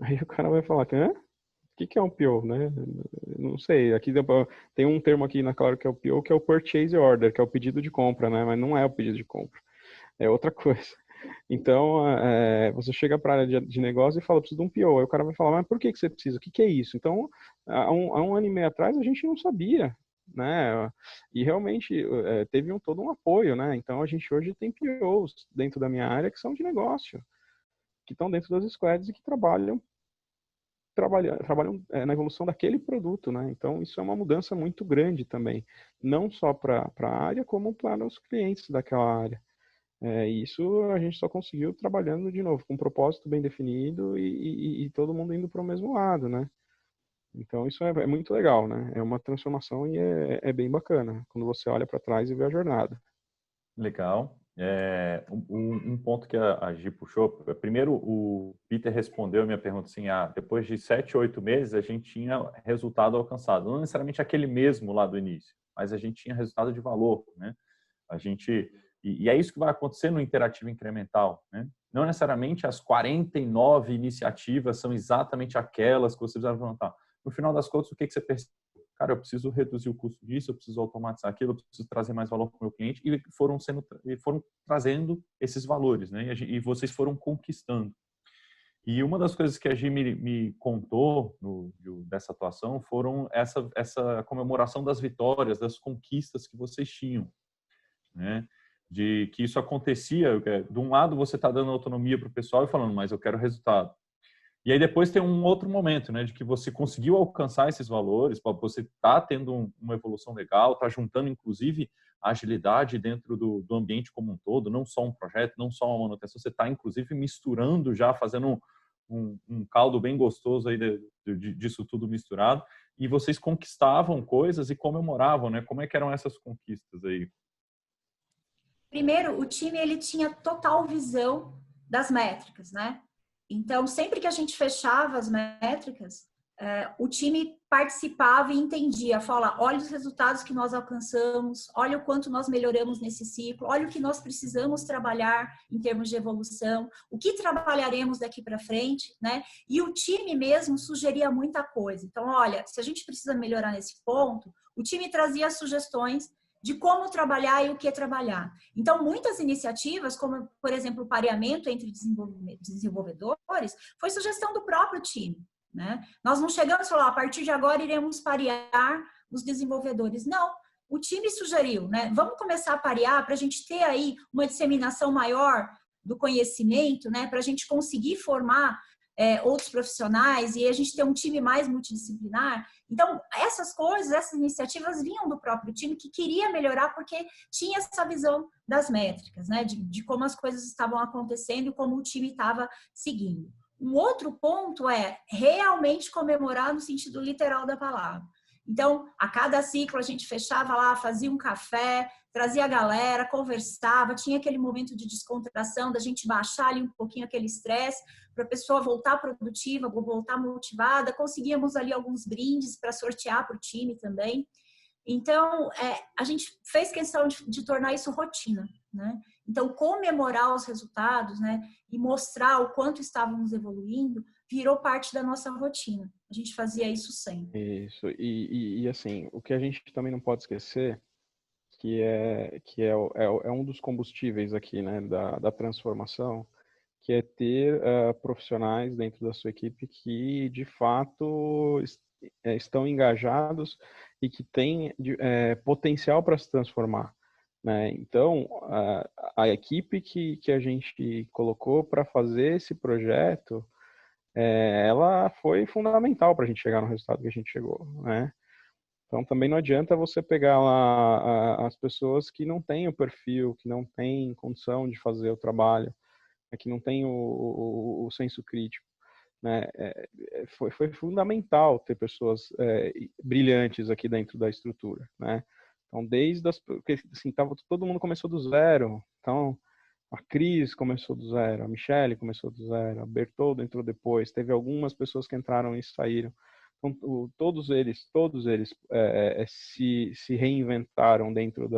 Aí o cara vai falar, hã? O que é um PO, né? Não sei, aqui tem um termo aqui na Claro que é o PO, que é o Purchase Order, que é o pedido de compra, né? Mas não é o pedido de compra, é outra coisa. Então, você chega para a área de negócio e fala, preciso de um PO. Aí o cara vai falar, mas por que você precisa? O que é isso? Então, há um ano e meio atrás, a gente não sabia, né? E realmente teve todo um apoio, né? Então, a gente hoje tem POs dentro da minha área que são de negócio, que estão dentro das squads e que trabalham na evolução daquele produto, né? Então, isso é uma mudança muito grande também, não só para a área, como para os clientes daquela área. Isso a gente só conseguiu trabalhando de novo, com um propósito bem definido e todo mundo indo para o mesmo lado, né? Então isso é muito legal, né? É uma transformação e é bem bacana quando você olha para trás e vê a jornada. Legal. Um ponto que a Gi puxou, primeiro o Peter respondeu a minha pergunta assim, depois de 7, 8 meses a gente tinha resultado alcançado, não necessariamente aquele mesmo lá do início, mas a gente tinha resultado de valor, né? E é isso que vai acontecer no interativo incremental, né? Não necessariamente as 49 iniciativas são exatamente aquelas que você precisa levantar. No final das contas, o que você percebe? Cara, eu preciso reduzir o custo disso, eu preciso automatizar aquilo, eu preciso trazer mais valor para o meu cliente, e foram trazendo esses valores, né? E vocês foram conquistando. E uma das coisas que a Gi me contou dessa atuação foram essa comemoração das vitórias, das conquistas que vocês tinham, né? De que isso acontecia, de um lado você está dando autonomia para o pessoal e falando, mas eu quero resultado. E aí depois tem um outro momento, né, de que você conseguiu alcançar esses valores, você está tendo uma evolução legal, está juntando inclusive a agilidade dentro do ambiente como um todo, não só um projeto, não só uma manutenção, você está inclusive misturando já, fazendo um caldo bem gostoso aí disso tudo misturado, e vocês conquistavam coisas e comemoravam, né? Como é que eram essas conquistas aí? Primeiro, o time ele tinha total visão das métricas, né? Então, sempre que a gente fechava as métricas, o time participava e entendia, fala, olha os resultados que nós alcançamos, olha o quanto nós melhoramos nesse ciclo, olha o que nós precisamos trabalhar em termos de evolução, o que trabalharemos daqui para frente, né? E o time mesmo sugeria muita coisa. Então, olha, se a gente precisa melhorar nesse ponto, o time trazia sugestões de como trabalhar e o que trabalhar. Então, muitas iniciativas, como, por exemplo, o pareamento entre desenvolvedores, foi sugestão do próprio time, né? Nós não chegamos a falar, a partir de agora iremos parear os desenvolvedores. Não, o time sugeriu, né? Vamos começar a parear para a gente ter aí uma disseminação maior do conhecimento, né? Para a gente conseguir formar outros profissionais e a gente ter um time mais multidisciplinar. Então, essas coisas, essas iniciativas vinham do próprio time que queria melhorar porque tinha essa visão das métricas, né? De como as coisas estavam acontecendo e como o time estava seguindo. Um outro ponto é realmente comemorar no sentido literal da palavra. Então, a cada ciclo a gente fechava lá, fazia um café, trazia a galera, conversava, tinha aquele momento de descontração, da gente baixar ali um pouquinho aquele estresse, para a pessoa voltar produtiva, voltar motivada. Conseguíamos ali alguns brindes para sortear para o time também. Então, a gente fez questão de tornar isso rotina, né? Então, comemorar os resultados, né? E mostrar o quanto estávamos evoluindo, virou parte da nossa rotina. A gente fazia isso sempre. Isso, e assim, o que a gente também não pode esquecer, que é um dos combustíveis aqui, né, da transformação, que é ter profissionais dentro da sua equipe que, de fato, estão engajados e que têm potencial para se transformar, né? Então, a equipe que a gente colocou para fazer esse projeto, ela foi fundamental para a gente chegar no resultado que a gente chegou, né? Então, também não adianta você pegar lá as pessoas que não têm o perfil, que não têm condição de fazer o trabalho, que não têm o senso crítico, né? Foi fundamental ter pessoas brilhantes aqui dentro da estrutura, né? Então, porque assim, todo mundo começou do zero. Então, a Cris começou do zero, a Michelle começou do zero, a Bertoldo entrou depois, teve algumas pessoas que entraram e saíram. Então, todos eles se reinventaram dentro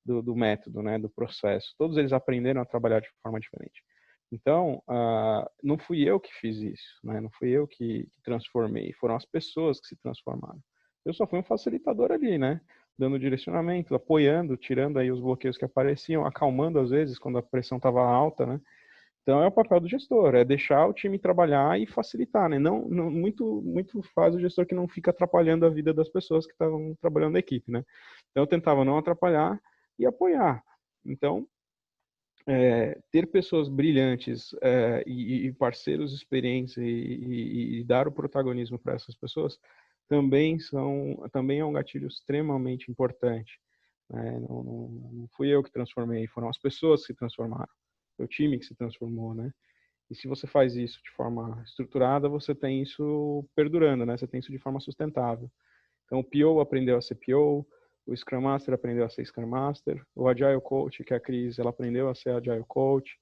do método, né, do processo. Todos eles aprenderam a trabalhar de forma diferente. Então, não fui eu que fiz isso, né? Não fui eu que transformei, foram as pessoas que se transformaram. Eu só fui um facilitador ali, né? Dando direcionamento, apoiando, tirando aí os bloqueios que apareciam, acalmando às vezes quando a pressão estava alta, né? Então é o papel do gestor, é deixar o time trabalhar e facilitar, né? Não, muito faz o gestor que não fica atrapalhando a vida das pessoas que estavam trabalhando na equipe, né? Então eu tentava não atrapalhar e apoiar. Então, ter pessoas brilhantes e parceiros experientes e dar o protagonismo para essas pessoas também é um gatilho extremamente importante, né? Não fui eu que transformei, foram as pessoas que se transformaram, foi o time que se transformou, né? E se você faz isso de forma estruturada, você tem isso perdurando, né? Você tem isso de forma sustentável. Então, o PO aprendeu a ser PO, o Scrum Master aprendeu a ser Scrum Master, o Agile Coach, que é a Cris, ela aprendeu a ser Agile Coach,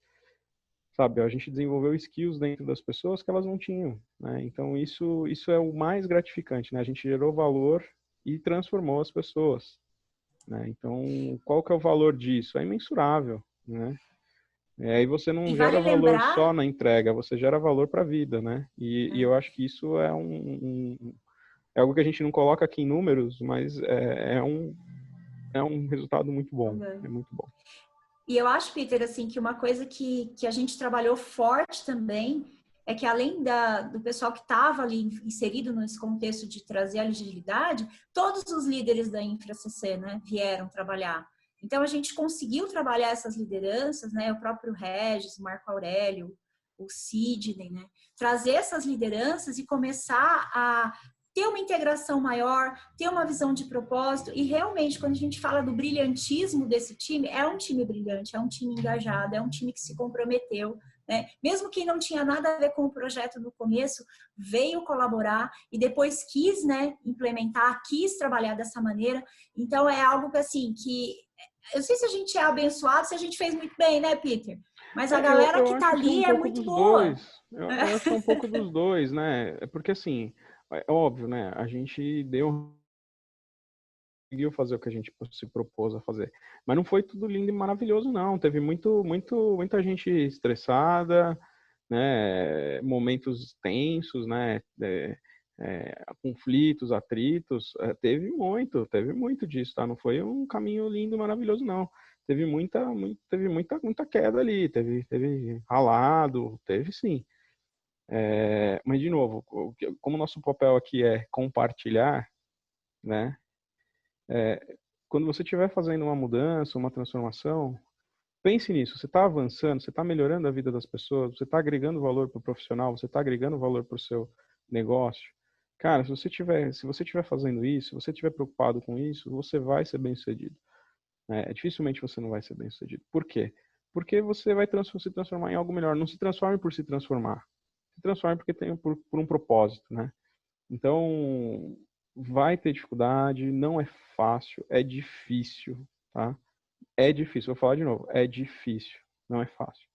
sabe? A gente desenvolveu skills dentro das pessoas que elas não tinham, né? Então, isso é o mais gratificante, né? A gente gerou valor e transformou as pessoas, né? Então, qual que é o valor disso? É imensurável, né? Aí você não gera valor só na entrega, você gera valor para a vida, né? E eu acho que isso é é algo que a gente não coloca aqui em números, mas é um resultado muito bom, é muito bom. E eu acho, Peter, assim, que uma coisa que a gente trabalhou forte também é que além do pessoal que estava ali inserido nesse contexto de trazer a agilidade, todos os líderes da InfraCC, né, vieram trabalhar. Então, a gente conseguiu trabalhar essas lideranças, né, o próprio Regis, o Marco Aurélio, o Sidney, né, trazer essas lideranças e começar a ter uma integração maior, ter uma visão de propósito e realmente, quando a gente fala do brilhantismo desse time, é um time brilhante, é um time engajado, é um time que se comprometeu, né? Mesmo quem não tinha nada a ver com o projeto no começo, veio colaborar e depois quis, né, implementar, quis trabalhar dessa maneira. Então, é algo que, assim, que eu sei se a gente é abençoado, se a gente fez muito bem, né, Peter? Mas a galera que tá ali é muito boa. Eu acho que é um pouco dos dois, né? Porque assim, é óbvio, né? A gente conseguiu fazer o que a gente se propôs a fazer. Mas não foi tudo lindo e maravilhoso, não. Teve muita gente estressada, né? Momentos tensos, né? Conflitos, atritos. Teve muito disso, tá? Não foi um caminho lindo e maravilhoso, não. Teve muita queda ali, teve ralado, teve sim. Mas, de novo, como o nosso papel aqui é compartilhar, né? Quando você estiver fazendo uma mudança, uma transformação, pense nisso. Você está avançando, você está melhorando a vida das pessoas, você está agregando valor para o profissional, você está agregando valor para o seu negócio. Cara, se você estiver fazendo isso, se você estiver preocupado com isso, você vai ser bem-sucedido. Dificilmente você não vai ser bem-sucedido. Por quê? Porque você vai se transformar em algo melhor. Não se transforme por se transformar. Se transforme porque tem por um propósito, né? Então, vai ter dificuldade, não é fácil, é difícil, tá? É difícil, vou falar de novo, é difícil, não é fácil.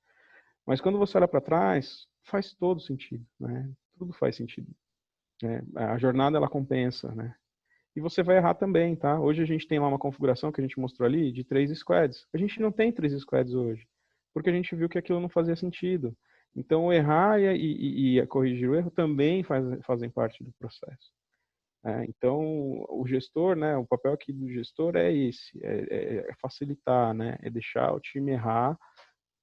Mas quando você olha para trás, faz todo sentido, né? Tudo faz sentido. A jornada, ela compensa, né? E você vai errar também, tá? Hoje a gente tem lá uma configuração que a gente mostrou ali de 3 squads. A gente não tem 3 squads hoje, porque a gente viu que aquilo não fazia sentido. Então, errar e corrigir o erro também fazem parte do processo. Então, o gestor, né, o papel aqui do gestor é esse, é facilitar, né, é deixar o time errar,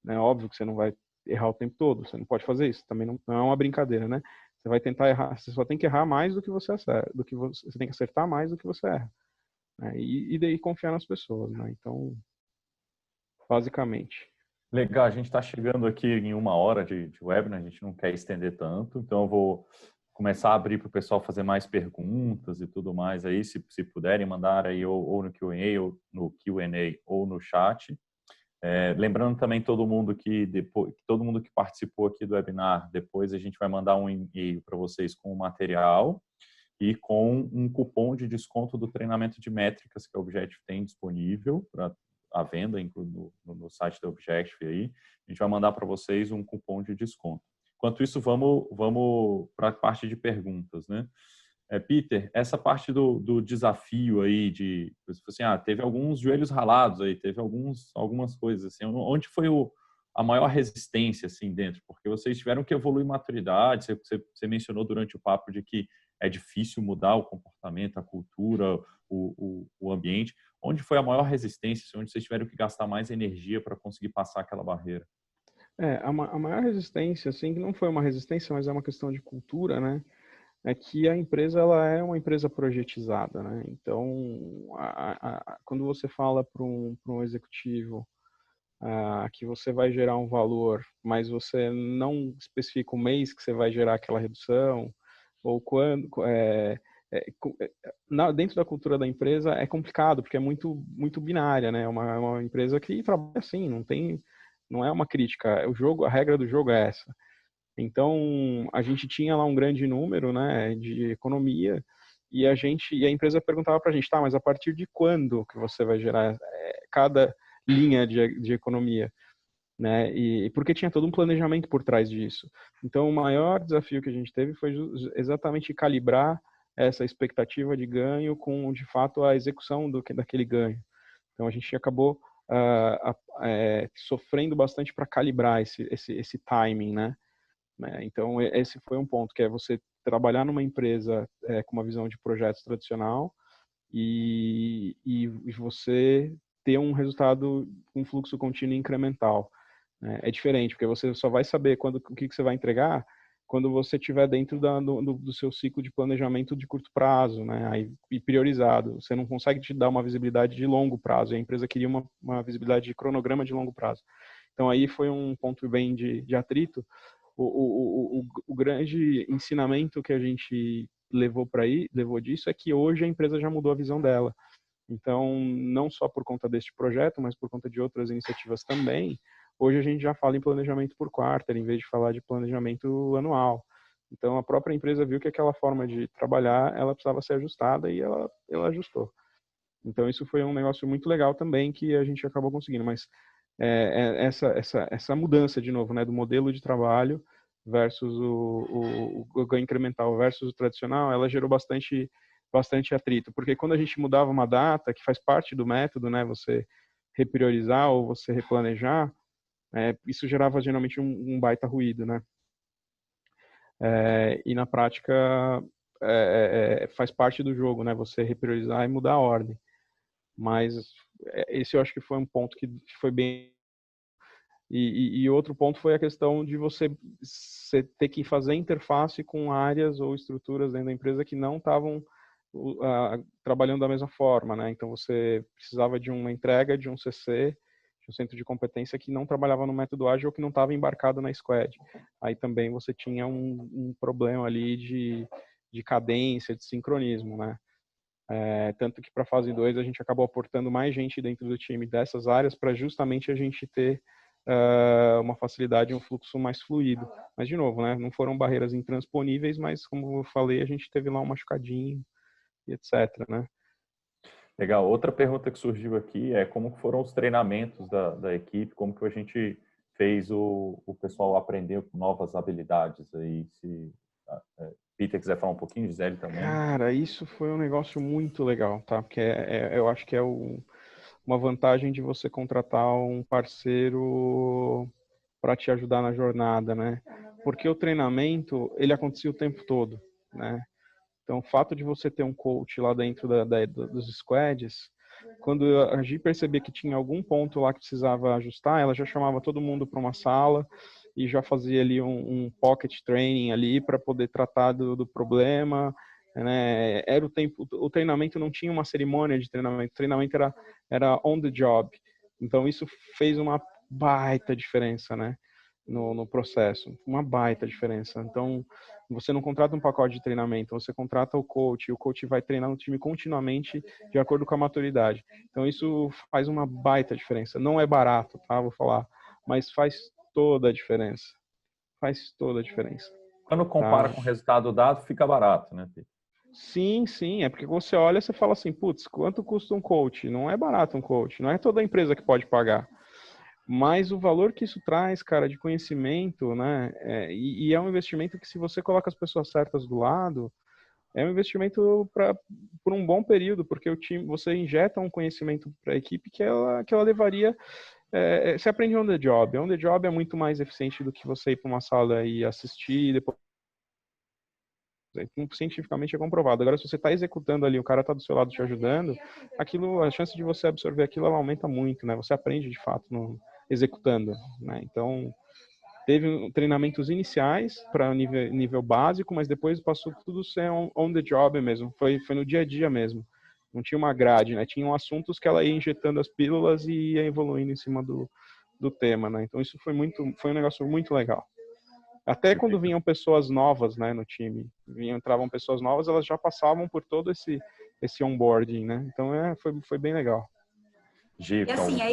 né, óbvio que você não vai errar o tempo todo, você não pode fazer isso, também não é uma brincadeira, né, você vai tentar errar, você só tem que errar mais do que você acerta, você tem que acertar mais do que você erra, né, e daí confiar nas pessoas, né, então, basicamente. Legal, a gente está chegando aqui em 1 hora de webinar, a gente não quer estender tanto, então eu vou começar a abrir para o pessoal fazer mais perguntas e tudo mais aí, se puderem mandar aí ou no Q&A ou no chat. Lembrando também todo mundo que participou aqui do webinar, depois a gente vai mandar um e-mail para vocês com o material e com um cupom de desconto do treinamento de métricas que a Objective tem disponível para a venda no site da Objective aí. A gente vai mandar para vocês um cupom de desconto. Enquanto isso, vamos para a parte de perguntas, né? Peter, essa parte do desafio aí assim, teve alguns joelhos ralados aí, teve algumas coisas assim, onde foi a maior resistência assim dentro? Porque vocês tiveram que evoluir maturidade, você mencionou durante o papo de que é difícil mudar o comportamento, a cultura, o ambiente. Onde foi a maior resistência, onde vocês tiveram que gastar mais energia para conseguir passar aquela barreira? A maior resistência, assim, que não foi uma resistência, mas é uma questão de cultura, né? É que a empresa, ela é uma empresa projetizada, né? Então, quando você fala para um executivo que você vai gerar um valor, mas você não especifica o mês que você vai gerar aquela redução, ou quando... dentro da cultura da empresa é complicado, porque é muito, muito binária, né? É uma empresa que trabalha assim, não é uma crítica. A regra do jogo é essa. Então, a gente tinha lá um grande número, né, de economia, e a empresa perguntava para a gente, tá, mas a partir de quando que você vai gerar cada linha de economia? Né? E porque tinha todo um planejamento por trás disso. Então, o maior desafio que a gente teve foi exatamente calibrar essa expectativa de ganho com, de fato, a execução daquele ganho. Então, a gente acabou sofrendo bastante para calibrar esse timing, né? Então, esse foi um ponto, que é você trabalhar numa empresa com uma visão de projetos tradicional e você ter um resultado, um fluxo contínuo incremental. É diferente, porque você só vai saber o que você vai entregar quando você estiver dentro do seu ciclo de planejamento de curto prazo, né? Aí, e priorizado. Você não consegue te dar uma visibilidade de longo prazo, e a empresa queria uma visibilidade de cronograma de longo prazo. Então, aí foi um ponto bem de atrito. O grande ensinamento que a gente levou disso é que hoje a empresa já mudou a visão dela. Então, não só por conta deste projeto, mas por conta de outras iniciativas também, hoje a gente já fala em planejamento por quarter, em vez de falar de planejamento anual. Então, a própria empresa viu que aquela forma de trabalhar, ela precisava ser ajustada e ela ajustou. Então, isso foi um negócio muito legal também que a gente acabou conseguindo. Mas essa mudança, de novo, né, do modelo de trabalho versus o ganho incremental versus o tradicional, ela gerou bastante atrito. Porque quando a gente mudava uma data, que faz parte do método, né, você repriorizar ou você replanejar, isso gerava geralmente um baita ruído, né? E na prática faz parte do jogo, né? Você repriorizar e mudar a ordem. Mas esse eu acho que foi um ponto que foi bem. E outro ponto foi a questão de você ter que fazer interface com áreas ou estruturas dentro da empresa que não estavam trabalhando da mesma forma, né? Então você precisava de uma entrega de um CC, de um centro de competência que não trabalhava no método ágil ou que não estava embarcado na Squad. Aí também você tinha um problema ali de cadência, de sincronismo, né? Tanto que para a fase 2 a gente acabou aportando mais gente dentro do time dessas áreas para justamente a gente ter uma facilidade, um fluxo mais fluido. Mas, de novo, né, não foram barreiras intransponíveis, mas, como eu falei, a gente teve lá um machucadinho e etc. Né? Legal. Outra pergunta que surgiu aqui é como foram os treinamentos da equipe, como que a gente fez o pessoal aprender novas habilidades aí, se Peter quiser falar um pouquinho, Gisele também. Cara, isso foi um negócio muito legal, tá? Porque eu acho que é uma vantagem de você contratar um parceiro para te ajudar na jornada, né? Porque o treinamento, ele acontecia o tempo todo, né? Então, o fato de você ter um coach lá dentro dos squads, quando a Gi percebia que tinha algum ponto lá que precisava ajustar, ela já chamava todo mundo para uma sala e já fazia ali um pocket training ali para poder tratar do problema, né? Era o treinamento não tinha uma cerimônia de treinamento, o treinamento era on the job. Então, isso fez uma baita diferença, né? No processo, uma baita diferença. Então, você não contrata um pacote de treinamento, você contrata o coach, e o coach vai treinar o time continuamente de acordo com a maturidade. Então, isso faz uma baita diferença. Não é barato, tá? Vou falar, mas faz toda a diferença. Faz toda a diferença. Quando compara com o resultado dado, fica barato, né, Peter? Sim, sim. É porque você olha e você fala assim, putz, quanto custa um coach? Não é barato um coach. Não é toda empresa que pode pagar. Mas o valor que isso traz, cara, de conhecimento, né? E é um investimento que, se você coloca as pessoas certas do lado, é um investimento por um bom período, porque o time, você injeta um conhecimento para a equipe que ela levaria. Você aprende on the job. On the job é muito mais eficiente do que você ir para uma sala e assistir e depois. Cientificamente é comprovado. Agora, se você está executando ali, o cara está do seu lado te ajudando, a chance de você absorver aquilo, ela aumenta muito, né? Você aprende de fato executando, né? Então, teve treinamentos iniciais para nível básico, mas depois passou tudo ser on the job mesmo. Foi no dia a dia mesmo. Não tinha uma grade, né? Tinham assuntos que ela ia injetando as pílulas e ia evoluindo em cima do tema, né? Então, isso foi um negócio muito legal. Até quando vinham pessoas novas, né, no time, entravam pessoas novas, elas já passavam por todo esse onboarding, né? Então foi bem legal. E assim, é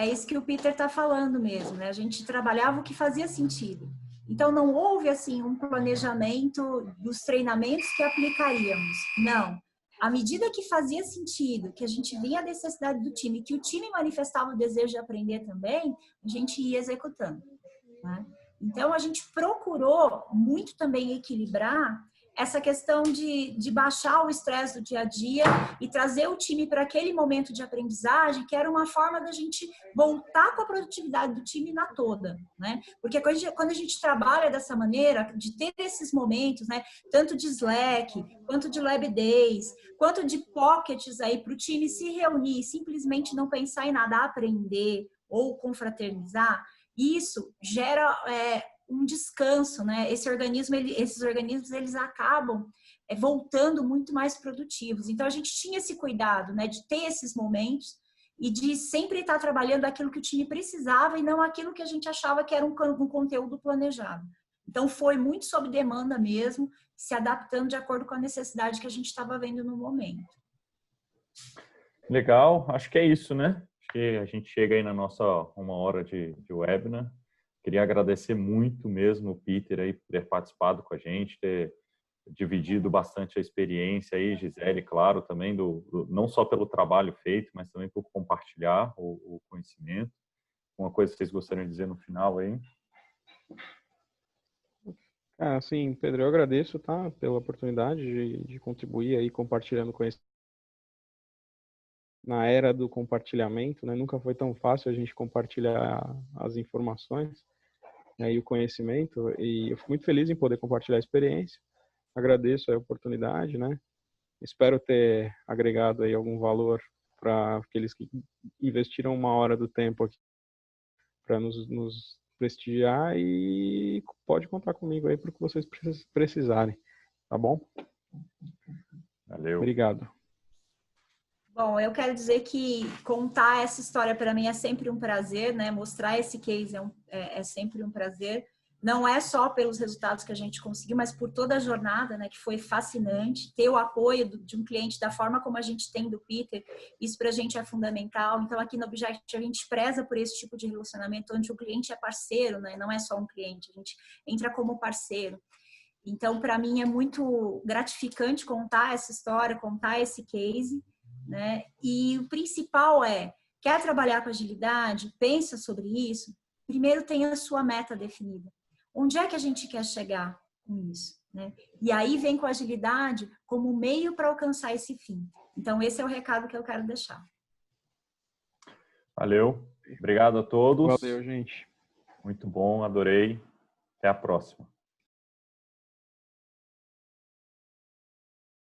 isso que o Peter está falando mesmo, né? A gente trabalhava o que fazia sentido. Então não houve assim um planejamento dos treinamentos que aplicaríamos. Não. À medida que fazia sentido, que a gente via a necessidade do time, que o time manifestava o desejo de aprender também, a gente ia executando, né? Então, a gente procurou muito também equilibrar essa questão de baixar o estresse do dia a dia e trazer o time para aquele momento de aprendizagem, que era uma forma da gente voltar com a produtividade do time na toda, né? Porque quando a gente trabalha dessa maneira, de ter esses momentos, né? Tanto de Slack, quanto de Lab Days, quanto de pockets aí para o time se reunir e simplesmente não pensar em nada, aprender ou confraternizar, isso gera um descanso, né? Esses organismos eles acabam voltando muito mais produtivos. Então a gente tinha esse cuidado, né, de ter esses momentos e de sempre estar trabalhando aquilo que o time precisava e não aquilo que a gente achava que era um conteúdo planejado. Então foi muito sob demanda mesmo, se adaptando de acordo com a necessidade que a gente estava vendo no momento. Legal, acho que é isso, né? Acho que a gente chega aí na nossa 1 hora de webinar. Queria agradecer muito mesmo o Peter aí por ter participado com a gente, ter dividido bastante a experiência aí, Gisele, claro, também não só pelo trabalho feito, mas também por compartilhar o conhecimento. Uma coisa que vocês gostariam de dizer no final aí? Sim, Pedro, eu agradeço, tá, pela oportunidade de contribuir aí compartilhando conhecimento. Na era do compartilhamento, né, nunca foi tão fácil a gente compartilhar as informações, né, e o conhecimento, e eu fico muito feliz em poder compartilhar a experiência. Agradeço a oportunidade, né? Espero ter agregado aí algum valor para aqueles que investiram uma hora do tempo aqui para nos prestigiar, e pode contar comigo aí para o que vocês precisarem, tá bom? Valeu. Obrigado. Bom, eu quero dizer que contar essa história para mim é sempre um prazer, né? Mostrar esse case é sempre um prazer. Não é só pelos resultados que a gente conseguiu, mas por toda a jornada, né? Que foi fascinante. Ter o apoio de um cliente da forma como a gente tem do Peter, isso para a gente é fundamental. Então, aqui no Object, a gente preza por esse tipo de relacionamento, onde o cliente é parceiro, né? Não é só um cliente, a gente entra como parceiro. Então, para mim, é muito gratificante contar essa história, contar esse case, né? E o principal quer trabalhar com agilidade? Pensa sobre isso. Primeiro tenha a sua meta definida. Onde é que a gente quer chegar com isso, né? E aí vem com a agilidade como meio para alcançar esse fim. Então, esse é o recado que eu quero deixar. Valeu. Obrigado a todos. Valeu, gente. Muito bom, adorei. Até a próxima.